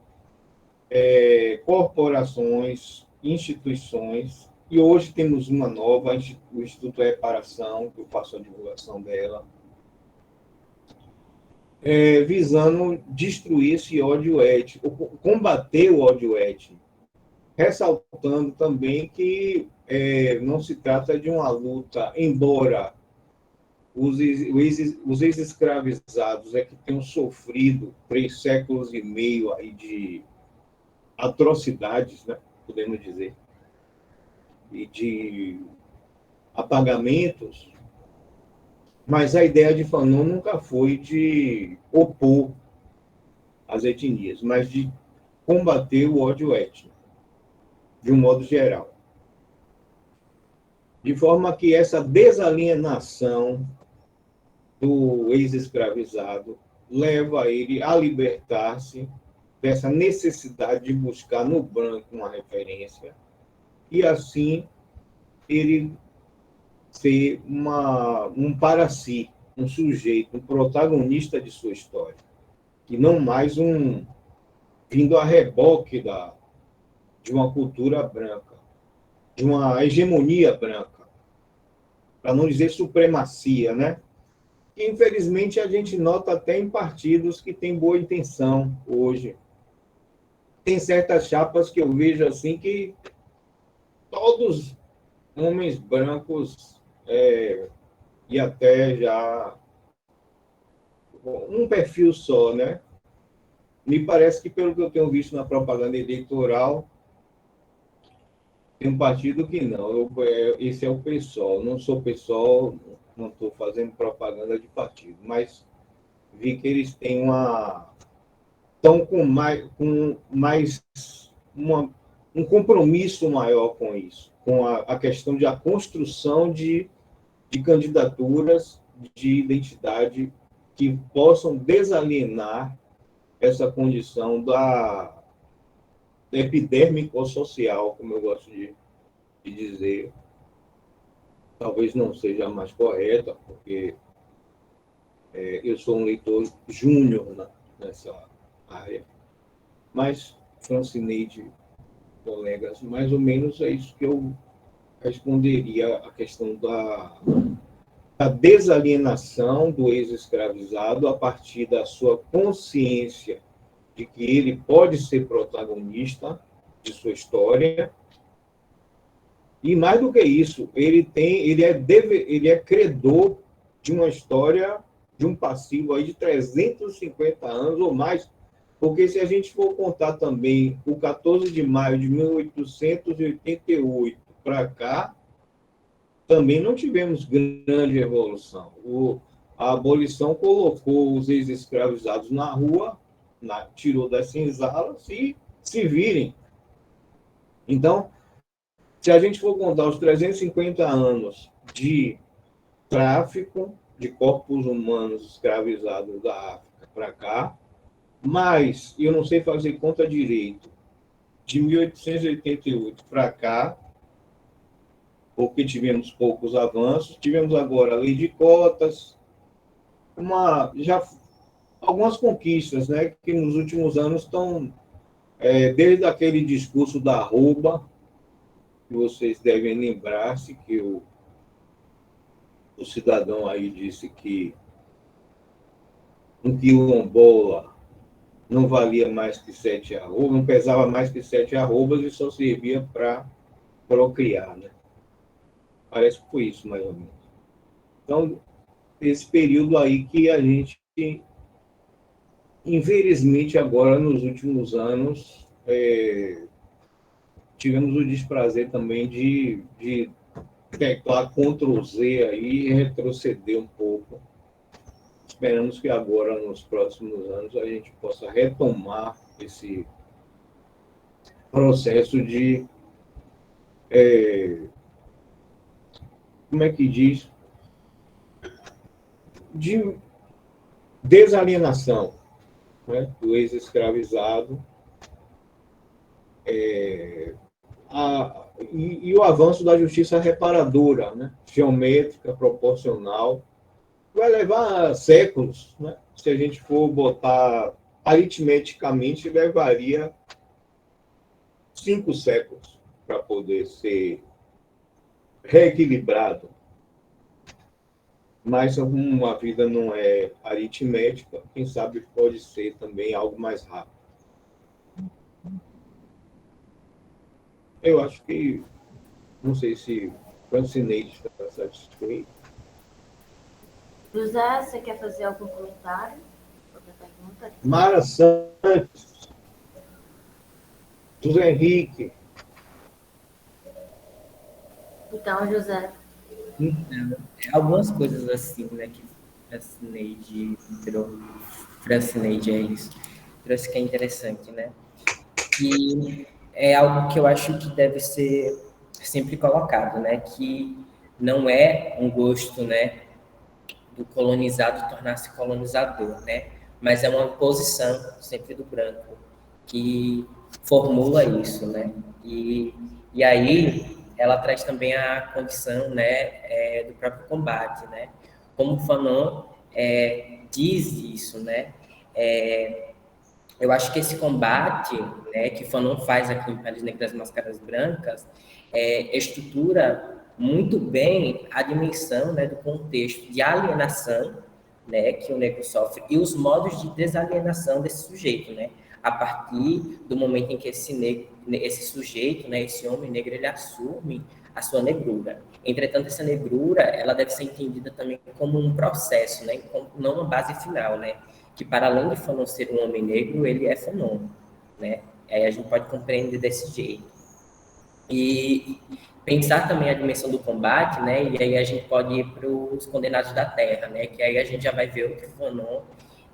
corporações, instituições, e hoje temos uma nova, o Instituto de Reparação, que eu faço a divulgação dela, visando destruir esse ódio étnico, combater o ódio étnico, ressaltando também que não se trata de uma luta, embora os ex-escravizados que tenham sofrido 3 séculos e meio aí de atrocidades, né, podemos dizer, e de apagamentos, mas a ideia de Fanon nunca foi de opor as etnias, mas de combater o ódio étnico, de um modo geral. De forma que essa desalienação do ex-escravizado leva ele a libertar-se dessa necessidade de buscar no branco uma referência e, assim, ele ser um para si, um sujeito, um protagonista de sua história, e não mais vindo a reboque de uma cultura branca, de uma hegemonia branca, para não dizer supremacia, né? Que, infelizmente, a gente nota até em partidos que têm boa intenção hoje. Tem certas chapas que eu vejo assim que todos homens brancos e até já um perfil só, né? Me parece que, pelo que eu tenho visto na propaganda eleitoral, tem um partido que não. Esse é o PSOL. Não sou PSOL, não estou fazendo propaganda de partido, mas vi que eles têm estão com mais um compromisso maior com isso, com a questão de a construção de candidaturas de identidade que possam desalienar essa condição da epidérmico-social, como eu gosto de dizer. Talvez não seja a mais correta, porque eu sou um leitor júnior nessa área. Mas, Francineide, colegas, mais ou menos é isso que eu responderia a questão da desalienação do ex-escravizado a partir da sua consciência de que ele pode ser protagonista de sua história. E mais do que isso, ele é credor de uma história, de um passivo aí de 350 anos ou mais, porque se a gente for contar também o 14 de maio de 1888 para cá, também não tivemos grande evolução. A abolição colocou os ex-escravizados na rua, tirou das senzalas e se virem. Então, se a gente for contar os 350 anos de tráfico de corpos humanos escravizados da África para cá, mas eu não sei fazer conta direito, de 1888 para cá, porque tivemos poucos avanços, tivemos agora a lei de cotas, algumas conquistas, né, que nos últimos anos estão, desde aquele discurso da arroba, que vocês devem lembrar-se que o cidadão aí disse que um quilombola não valia mais que 7 arrobas, não pesava mais que 7 arrobas e só servia para procriar, né? Parece que foi isso, mais ou menos. Então, esse período aí que a gente, infelizmente, agora, nos últimos anos, tivemos o desprazer também de teclar Ctrl+Z aí e retroceder um pouco. Esperamos que agora, nos próximos anos, a gente possa retomar esse processo de... como é que diz? De desalienação, né, do ex-escravizado, e o avanço da justiça reparadora, né, geométrica, proporcional, vai levar séculos, né? Se a gente for botar aritmeticamente, levaria 5 séculos para poder ser reequilibrado. Mas como a vida não é aritmética, quem sabe pode ser também algo mais rápido. Eu acho que, não sei se Francineide está satisfeito. José, você quer fazer algum comentário? Outra pergunta? Mara Santos, José Henrique. Então, José. Então, algumas coisas assim, né, que Francineide é isso, trouxe que é interessante, né? E é algo que eu acho que deve ser sempre colocado, né? Que não é um gosto, né, do colonizado tornar-se colonizador, né? Mas é uma posição sempre do branco que formula isso, né? E aí ela traz também a condição, né, do próprio combate, né? Como Fanon diz isso, né? Eu acho que esse combate, né, que Fanon faz aqui em Peles Negras Máscaras Brancas, estrutura muito bem a dimensão, né, do contexto de alienação, né, que o negro sofre e os modos de desalienação desse sujeito, né, a partir do momento em que esse sujeito, né, esse homem negro, ele assume a sua negrura. Entretanto, essa negrura, ela deve ser entendida também como um processo, né, não uma base final, né, que para além de Fanon ser um homem negro, ele é Fanon, né, aí a gente pode compreender desse jeito. E pensar também a dimensão do combate, né, e aí a gente pode ir para os Condenados da Terra, né, que aí a gente já vai ver outro Fanon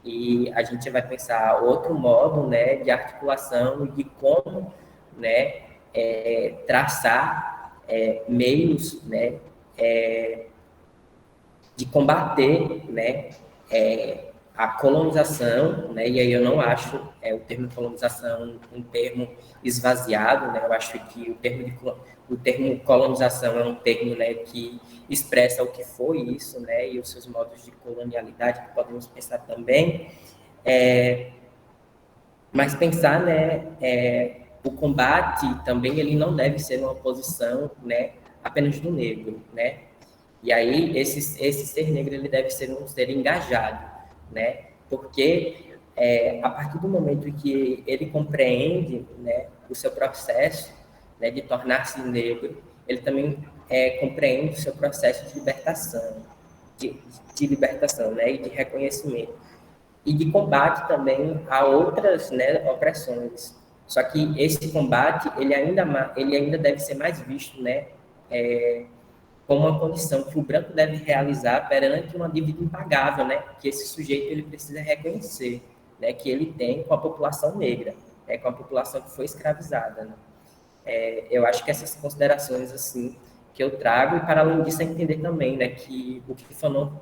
e a gente vai pensar outro modo, né, de articulação e de como, né, traçar meios, né, de combater, né, a colonização, né, e aí eu não acho o termo colonização um termo esvaziado, né, eu acho que o termo colonização é um termo, né, que expressa o que foi isso, né, e os seus modos de colonialidade que podemos pensar também, mas pensar, né, o combate também ele não deve ser uma oposição, né, apenas do negro, né? E aí, esse ser negro, ele deve ser um ser engajado, né? Porque a partir do momento que ele compreende, né, o seu processo, né, de tornar-se negro, ele também compreende o seu processo de libertação, de libertação, né, e de reconhecimento. E de combate também a outras, né, opressões. Só que esse combate, ele ainda deve ser mais visto, né, como uma condição que o branco deve realizar perante uma dívida impagável, né, que esse sujeito ele precisa reconhecer, né, que ele tem com a população negra, né, com a população que foi escravizada. Né. Eu acho que essas considerações assim que eu trago, e para além disso, é entender também, né, que o que Fanon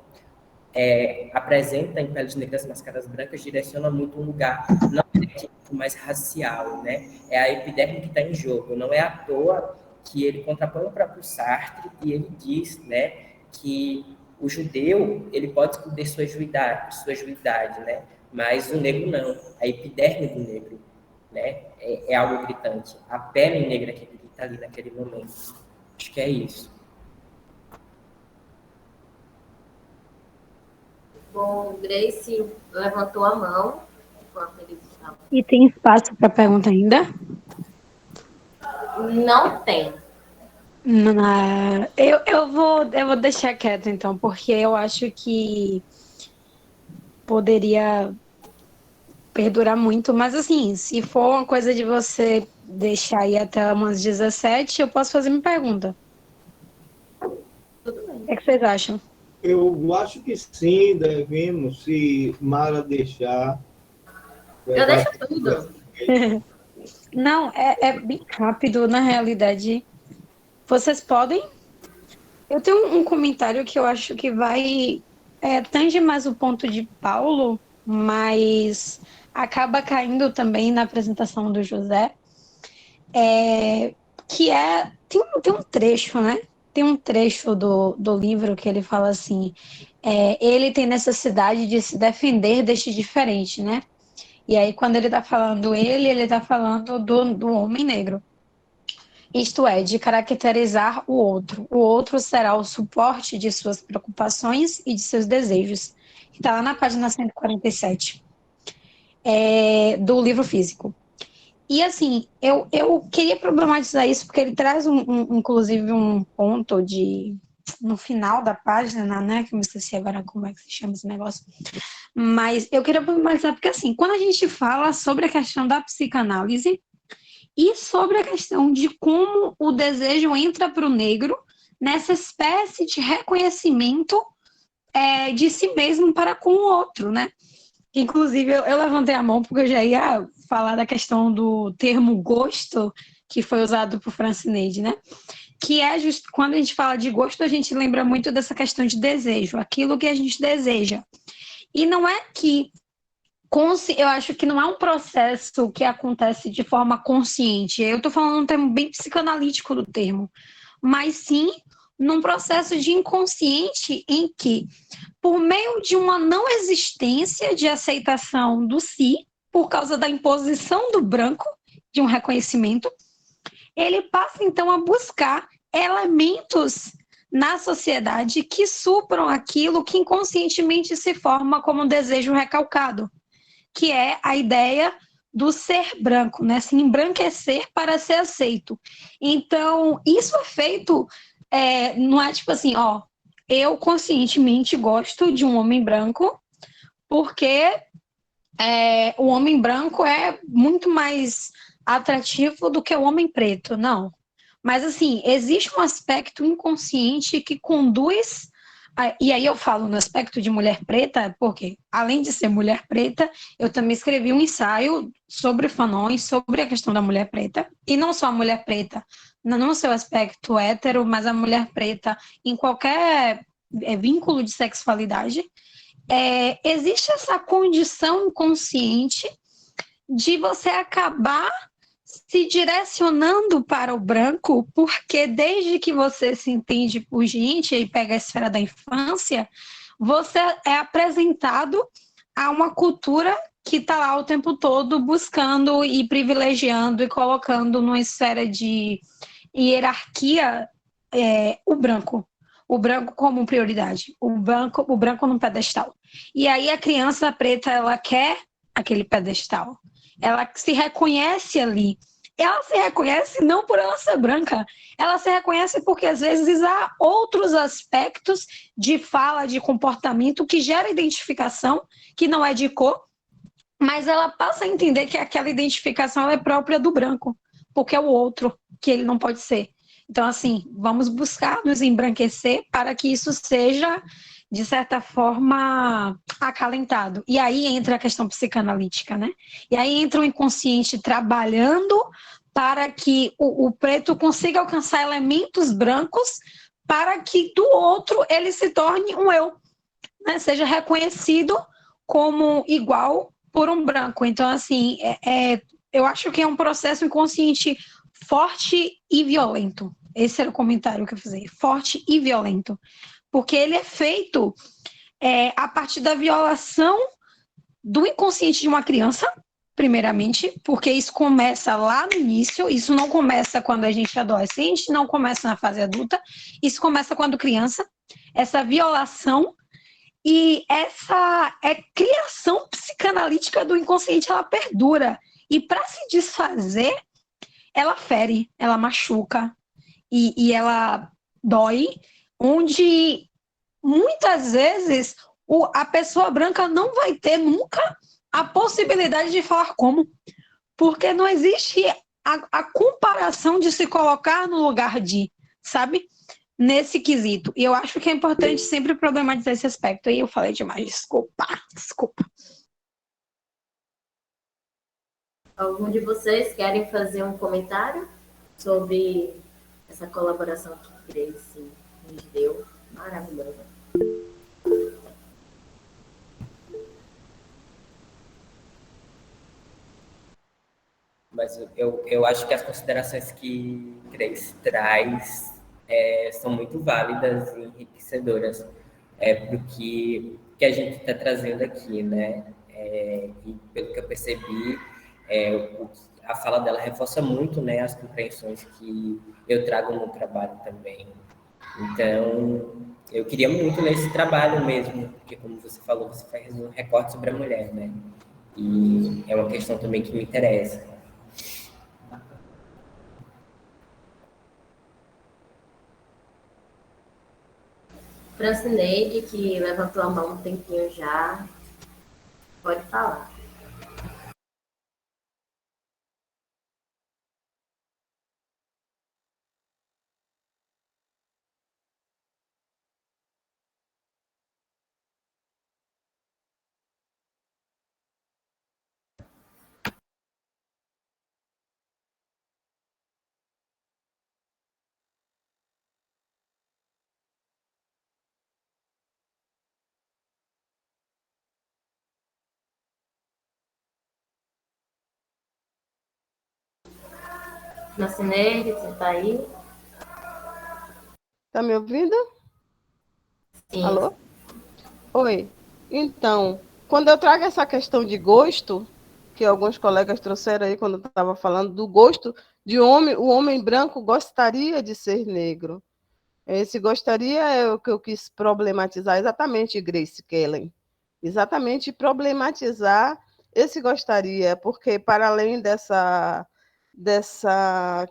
apresenta em Peles Negras, Máscaras Brancas direciona muito um lugar não étnico, mas racial, né? É a epiderme que está em jogo. Não é à toa que ele contrapõe o próprio Sartre e ele diz, né, que o judeu ele pode esconder sua juidade, né? Mas o negro não. A epiderme do negro, né, é algo gritante. A pele negra que grita ali naquele momento. Acho que é isso. Bom, Grace levantou a mão enquanto eles estavam. E tem espaço para pergunta ainda? Não tem. Eu vou deixar quieto, então, porque eu acho que poderia perdurar muito, mas assim, se for uma coisa de você deixar aí até umas 17, eu posso fazer minha pergunta. Tudo bem. O que é que vocês acham? Eu acho que sim, devemos, se Mara deixar. Eu deixo tudo. Não, é bem rápido, na realidade. Vocês podem? Eu tenho um comentário que eu acho que vai tange mais o ponto de Paulo, mas acaba caindo também na apresentação do José, que tem um trecho, né? Tem um trecho do livro que ele fala assim, ele tem necessidade de se defender deste diferente, né? E aí, quando ele está falando ele está falando do homem negro. Isto é, de caracterizar o outro. O outro será o suporte de suas preocupações e de seus desejos. Está lá na página 147 do livro físico. E assim, eu queria problematizar isso, porque ele traz inclusive um ponto no final da página, né? Que eu me esqueci agora como é que se chama esse negócio. Mas eu queria problematizar, porque assim, quando a gente fala sobre a questão da psicanálise e sobre a questão de como o desejo entra para o negro nessa espécie de reconhecimento de si mesmo para com o outro, né? Inclusive, eu levantei a mão porque eu já ia falar da questão do termo gosto, que foi usado por Francineide, né? Que quando a gente fala de gosto, a gente lembra muito dessa questão de desejo, aquilo que a gente deseja. E não é que eu acho que não é um processo que acontece de forma consciente. Eu estou falando um termo bem psicanalítico do termo, mas sim num processo de inconsciente em que, por meio de uma não existência de aceitação do si, por causa da imposição do branco, de um reconhecimento, ele passa então a buscar elementos na sociedade que supram aquilo que inconscientemente se forma como um desejo recalcado, que é a ideia do ser branco, né? Se embranquecer para ser aceito. Então, isso é feito, não é tipo assim, eu conscientemente gosto de um homem branco porque o homem branco é muito mais atrativo do que o homem preto, não. Mas, assim, existe um aspecto inconsciente que conduz... E aí eu falo no aspecto de mulher preta, porque, além de ser mulher preta, eu também escrevi um ensaio sobre Fanon e sobre a questão da mulher preta. E não só a mulher preta, não no seu aspecto hétero, mas a mulher preta em qualquer vínculo de sexualidade. Existe essa condição inconsciente de você acabar se direcionando para o branco, porque desde que você se entende por gente e pega a esfera da infância, você é apresentado a uma cultura que está lá o tempo todo buscando e privilegiando e colocando numa esfera de hierarquia o branco como prioridade, o branco num pedestal. E aí a criança preta, ela quer aquele pedestal, ela se reconhece ali. Ela se reconhece não por ela ser branca, ela se reconhece porque às vezes há outros aspectos de fala, de comportamento que gera identificação, que não é de cor, mas ela passa a entender que aquela identificação ela é própria do branco, porque é o outro que ele não pode ser. Então, assim, vamos buscar nos embranquecer para que isso seja, de certa forma, acalentado. E aí entra a questão psicanalítica, né? E aí entra o inconsciente trabalhando para que o preto consiga alcançar elementos brancos para que do outro ele se torne um eu, né? Seja reconhecido como igual por um branco. Então, assim, eu acho que é um processo inconsciente forte e violento. Esse era o comentário que eu fiz, forte e violento. Porque ele é feito a partir da violação do inconsciente de uma criança, primeiramente, porque isso começa lá no início, isso não começa quando a gente é adolescente, não começa na fase adulta, isso começa quando criança, essa violação e essa criação psicanalítica do inconsciente, ela perdura. E para se desfazer, ela fere, ela machuca e ela dói, onde muitas vezes a pessoa branca não vai ter nunca a possibilidade de falar como, porque não existe a comparação de se colocar no lugar de, sabe? Nesse quesito. E eu acho que é importante sempre problematizar esse aspecto. Aí eu falei demais, desculpa. Algum de vocês querem fazer um comentário sobre essa colaboração que Grace nos deu? Maravilhosa. Mas eu acho que as considerações que Grace traz são muito válidas e enriquecedoras para o que a gente está trazendo aqui, né? E pelo que eu percebi, a fala dela reforça muito, né, as compreensões que eu trago no trabalho também. Então, eu queria muito ler esse trabalho mesmo, porque, como você falou, você faz um recorte sobre a mulher, né? E é uma questão também que me interessa. Francineide, que levantou a mão um tempinho já, pode falar. Francineide, você está aí? Tá me ouvindo? Sim. Alô? Oi. Então, quando eu trago essa questão de gosto, que alguns colegas trouxeram aí quando eu estava falando do gosto de homem, o homem branco gostaria de ser negro. Esse gostaria é o que eu quis problematizar, exatamente, Grace Kellen. Exatamente problematizar esse gostaria, porque para além dessa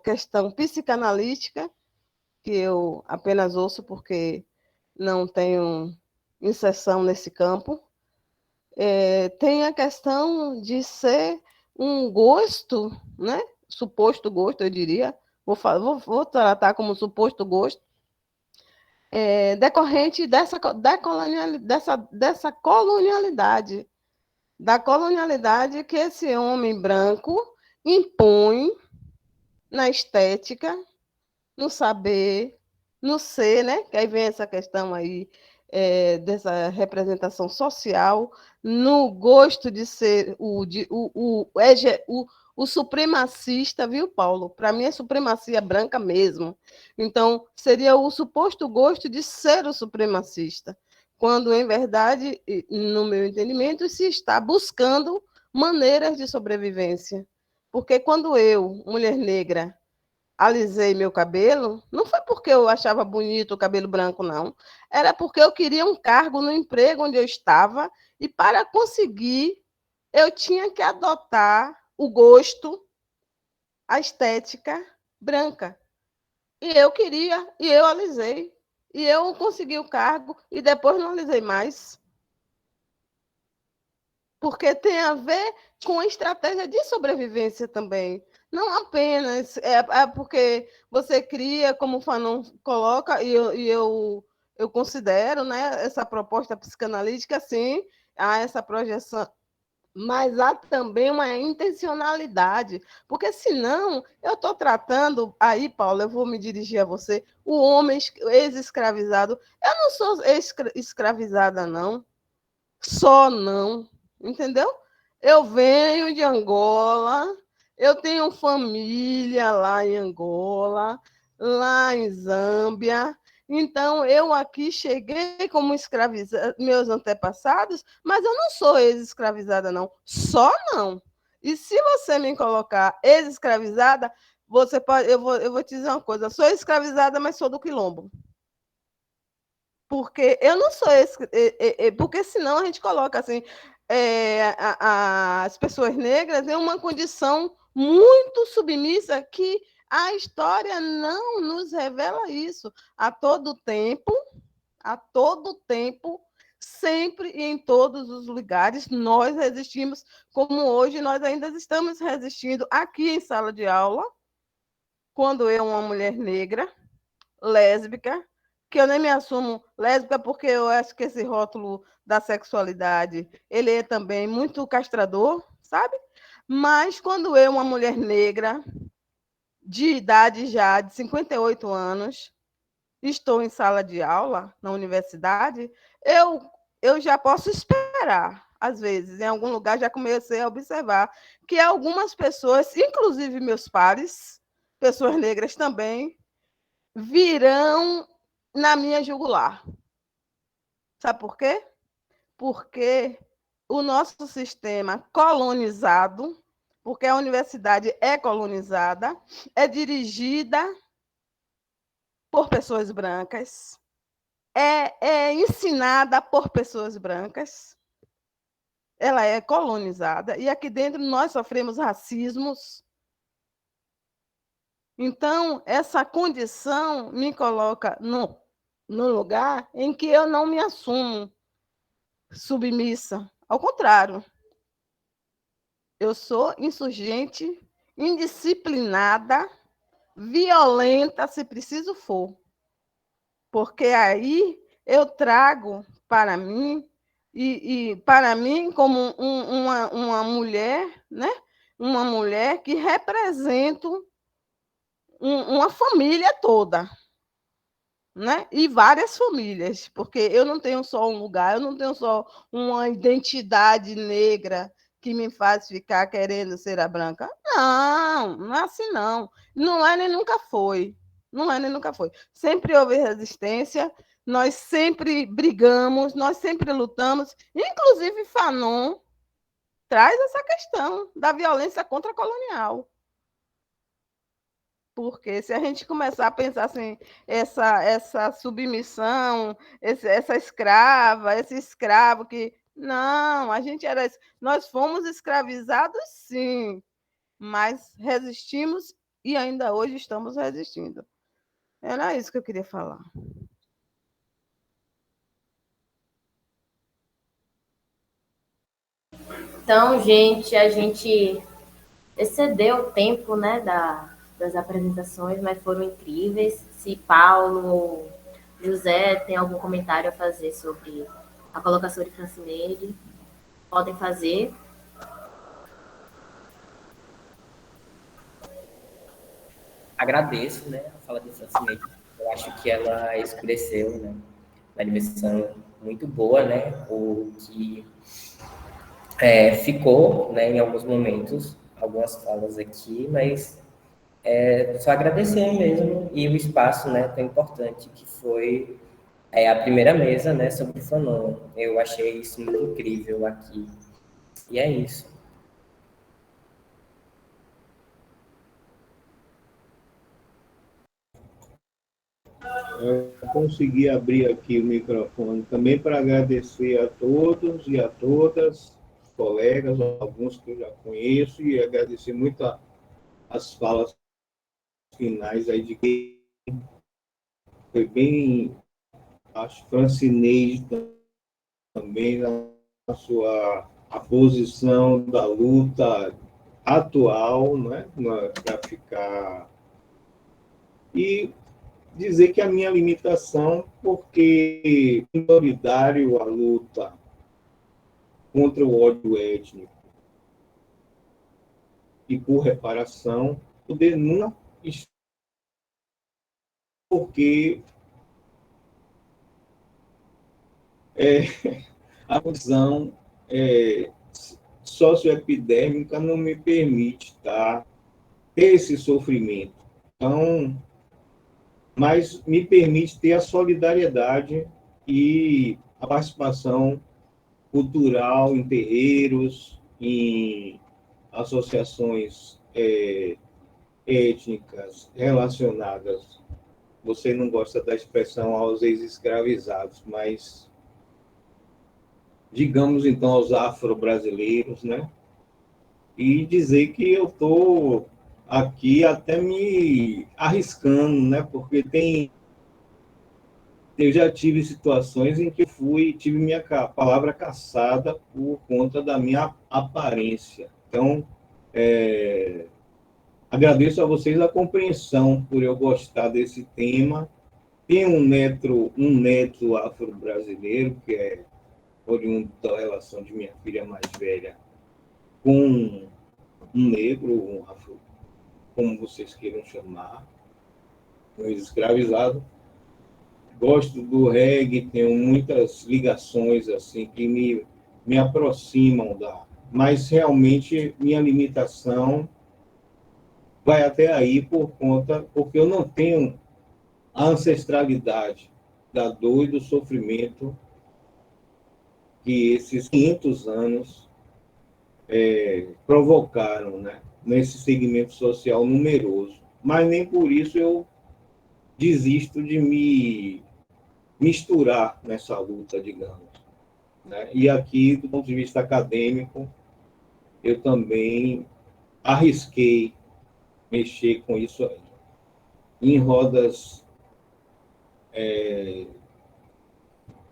questão psicanalítica, que eu apenas ouço porque não tenho inserção nesse campo, tem a questão de ser um gosto, né? Suposto gosto, eu diria, vou tratar como suposto gosto, decorrente dessa colonialidade, da colonialidade que esse homem branco impõe na estética, no saber, no ser, né? Que aí vem essa questão aí dessa representação social, no gosto de ser o supremacista, viu, Paulo? Para mim é supremacia branca mesmo. Então, seria o suposto gosto de ser o supremacista, quando, em verdade, no meu entendimento, se está buscando maneiras de sobrevivência. Porque quando eu, mulher negra, alisei meu cabelo, não foi porque eu achava bonito o cabelo branco, não. Era porque eu queria um cargo no emprego onde eu estava, e para conseguir, eu tinha que adotar o gosto, a estética branca. E eu queria, e eu alisei. E eu consegui o cargo, e depois não alisei mais. Porque tem a ver com a estratégia de sobrevivência também. Não apenas é porque você cria, como o Fanon coloca, eu considero, né, essa proposta psicanalítica, sim, há essa projeção, mas há também uma intencionalidade, porque senão eu estou tratando, aí, Paulo, eu vou me dirigir a você, o homem ex-escravizado. Eu não sou escravizada, não, só não, entendeu? Eu venho de Angola, eu tenho família lá em Angola, lá em Zâmbia. Então, eu aqui cheguei como escravizada, meus antepassados, mas eu não sou ex-escravizada, não. Só não. E se você me colocar ex-escravizada, você pode, eu vou te dizer uma coisa, sou escravizada, mas sou do quilombo. Porque eu não sou esse, porque senão a gente coloca assim, as pessoas negras em uma condição muito submissa que a história não nos revela isso. A todo tempo, sempre e em todos os lugares, nós resistimos, como hoje nós ainda estamos resistindo aqui em sala de aula, quando eu, uma mulher negra, lésbica, que eu nem me assumo lésbica porque eu acho que esse rótulo da sexualidade, ele é também muito castrador, sabe? Mas quando eu, uma mulher negra, de idade já de 58 anos, estou em sala de aula na universidade, eu já posso esperar, às vezes, em algum lugar já comecei a observar que algumas pessoas, inclusive meus pares, pessoas negras também, virão na minha jugular. Sabe por quê? Porque o nosso sistema colonizado, porque a universidade é colonizada, é dirigida por pessoas brancas, é ensinada por pessoas brancas, ela é colonizada, e aqui dentro nós sofremos racismos. Então, essa condição me coloca no lugar em que eu não me assumo submissa. Ao contrário, eu sou insurgente, indisciplinada, violenta, se preciso for. Porque aí eu trago para mim, e para mim, como uma mulher, né? Uma mulher que representa uma família toda, né? E várias famílias, porque eu não tenho só um lugar, eu não tenho só uma identidade negra que me faz ficar querendo ser a branca. Não, não é assim, não. Não é nem nunca foi. Não é nem nunca foi. Sempre houve resistência, nós sempre brigamos, nós sempre lutamos. Inclusive, Fanon traz essa questão da violência contra-colonial. Porque se a gente começar a pensar assim, essa submissão, essa escrava, esse escravo que. Não, a gente era. Nós fomos escravizados, sim, mas resistimos e ainda hoje estamos resistindo. Era isso que eu queria falar. Então, gente, a gente excedeu o tempo, né, das apresentações, mas foram incríveis. Se Paulo ou José tem algum comentário a fazer sobre a colocação de Francineide, podem fazer. Agradeço, né, a fala de Francineide. Eu acho que ela esclareceu, né, uma dimensão muito boa, né, o que ficou, né, em alguns momentos, algumas falas aqui, mas só agradecer mesmo, e o espaço, né, tão importante que foi a primeira mesa, né, sobre Fanon. Eu achei isso muito incrível aqui. E é isso. Eu consegui abrir aqui o microfone também para agradecer a todos e a todas, colegas, alguns que eu já conheço, e agradecer muito as falas finais aí de quem foi bem, acho, Francinei também na sua a posição da luta atual, né, para ficar. E dizer que a minha limitação, porque solidário à luta contra o ódio étnico e por reparação, poder não porque a visão socioepidêmica não me permite ter esse sofrimento. Então, mas me permite ter a solidariedade e a participação cultural em terreiros, em associações étnicas relacionadas. Você não gosta da expressão aos ex-escravizados, mas digamos então aos afro-brasileiros, né? E dizer que eu estou aqui até me arriscando, né? Porque eu já tive situações em que tive minha palavra cassada por conta da minha aparência. Então, agradeço a vocês a compreensão por eu gostar desse tema. Tenho um neto afro-brasileiro, que é oriundo da relação de minha filha mais velha com um negro, um afro, como vocês queiram chamar, um escravizado. Gosto do reggae, tenho muitas ligações assim que me aproximam mas realmente minha limitação vai até aí porque eu não tenho a ancestralidade da dor e do sofrimento que esses 500 anos provocaram, né, nesse segmento social numeroso. Mas nem por isso eu desisto de me misturar nessa luta, digamos, né? E aqui, do ponto de vista acadêmico, eu também arrisquei mexer com isso aí. Em rodas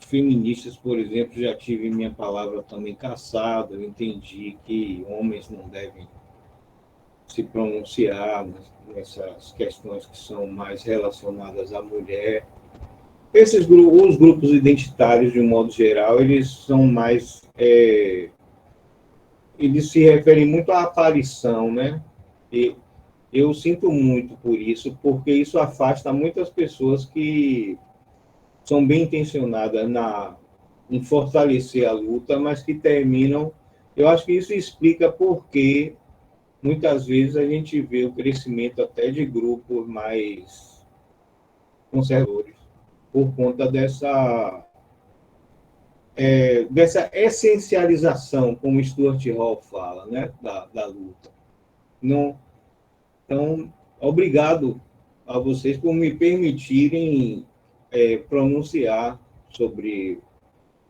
feministas, por exemplo, já tive minha palavra também cassada, eu entendi que homens não devem se pronunciar nessas questões que são mais relacionadas à mulher. Os grupos identitários, de um modo geral, eles são mais... eles se referem muito à aparição, né? E eu sinto muito por isso, porque isso afasta muitas pessoas que são bem intencionadas em fortalecer a luta, mas que terminam... Eu acho que isso explica por que muitas vezes a gente vê o crescimento até de grupos mais conservadores, por conta dessa essencialização, como Stuart Hall fala, né, da luta. Não, então, obrigado a vocês por me permitirem pronunciar sobre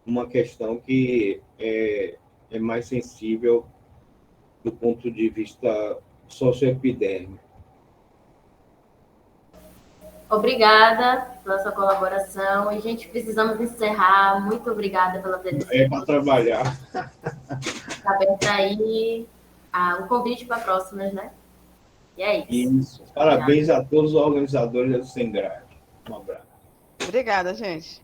uma questão que é mais sensível do ponto de vista socioepidêmico. Obrigada pela sua colaboração. E, gente, precisamos encerrar. Muito obrigada pela presença. Para trabalhar. Está aberto aí o convite para próximas, né? E é isso. Parabéns a todos os organizadores do Sem Grade. Um abraço. Obrigada, gente.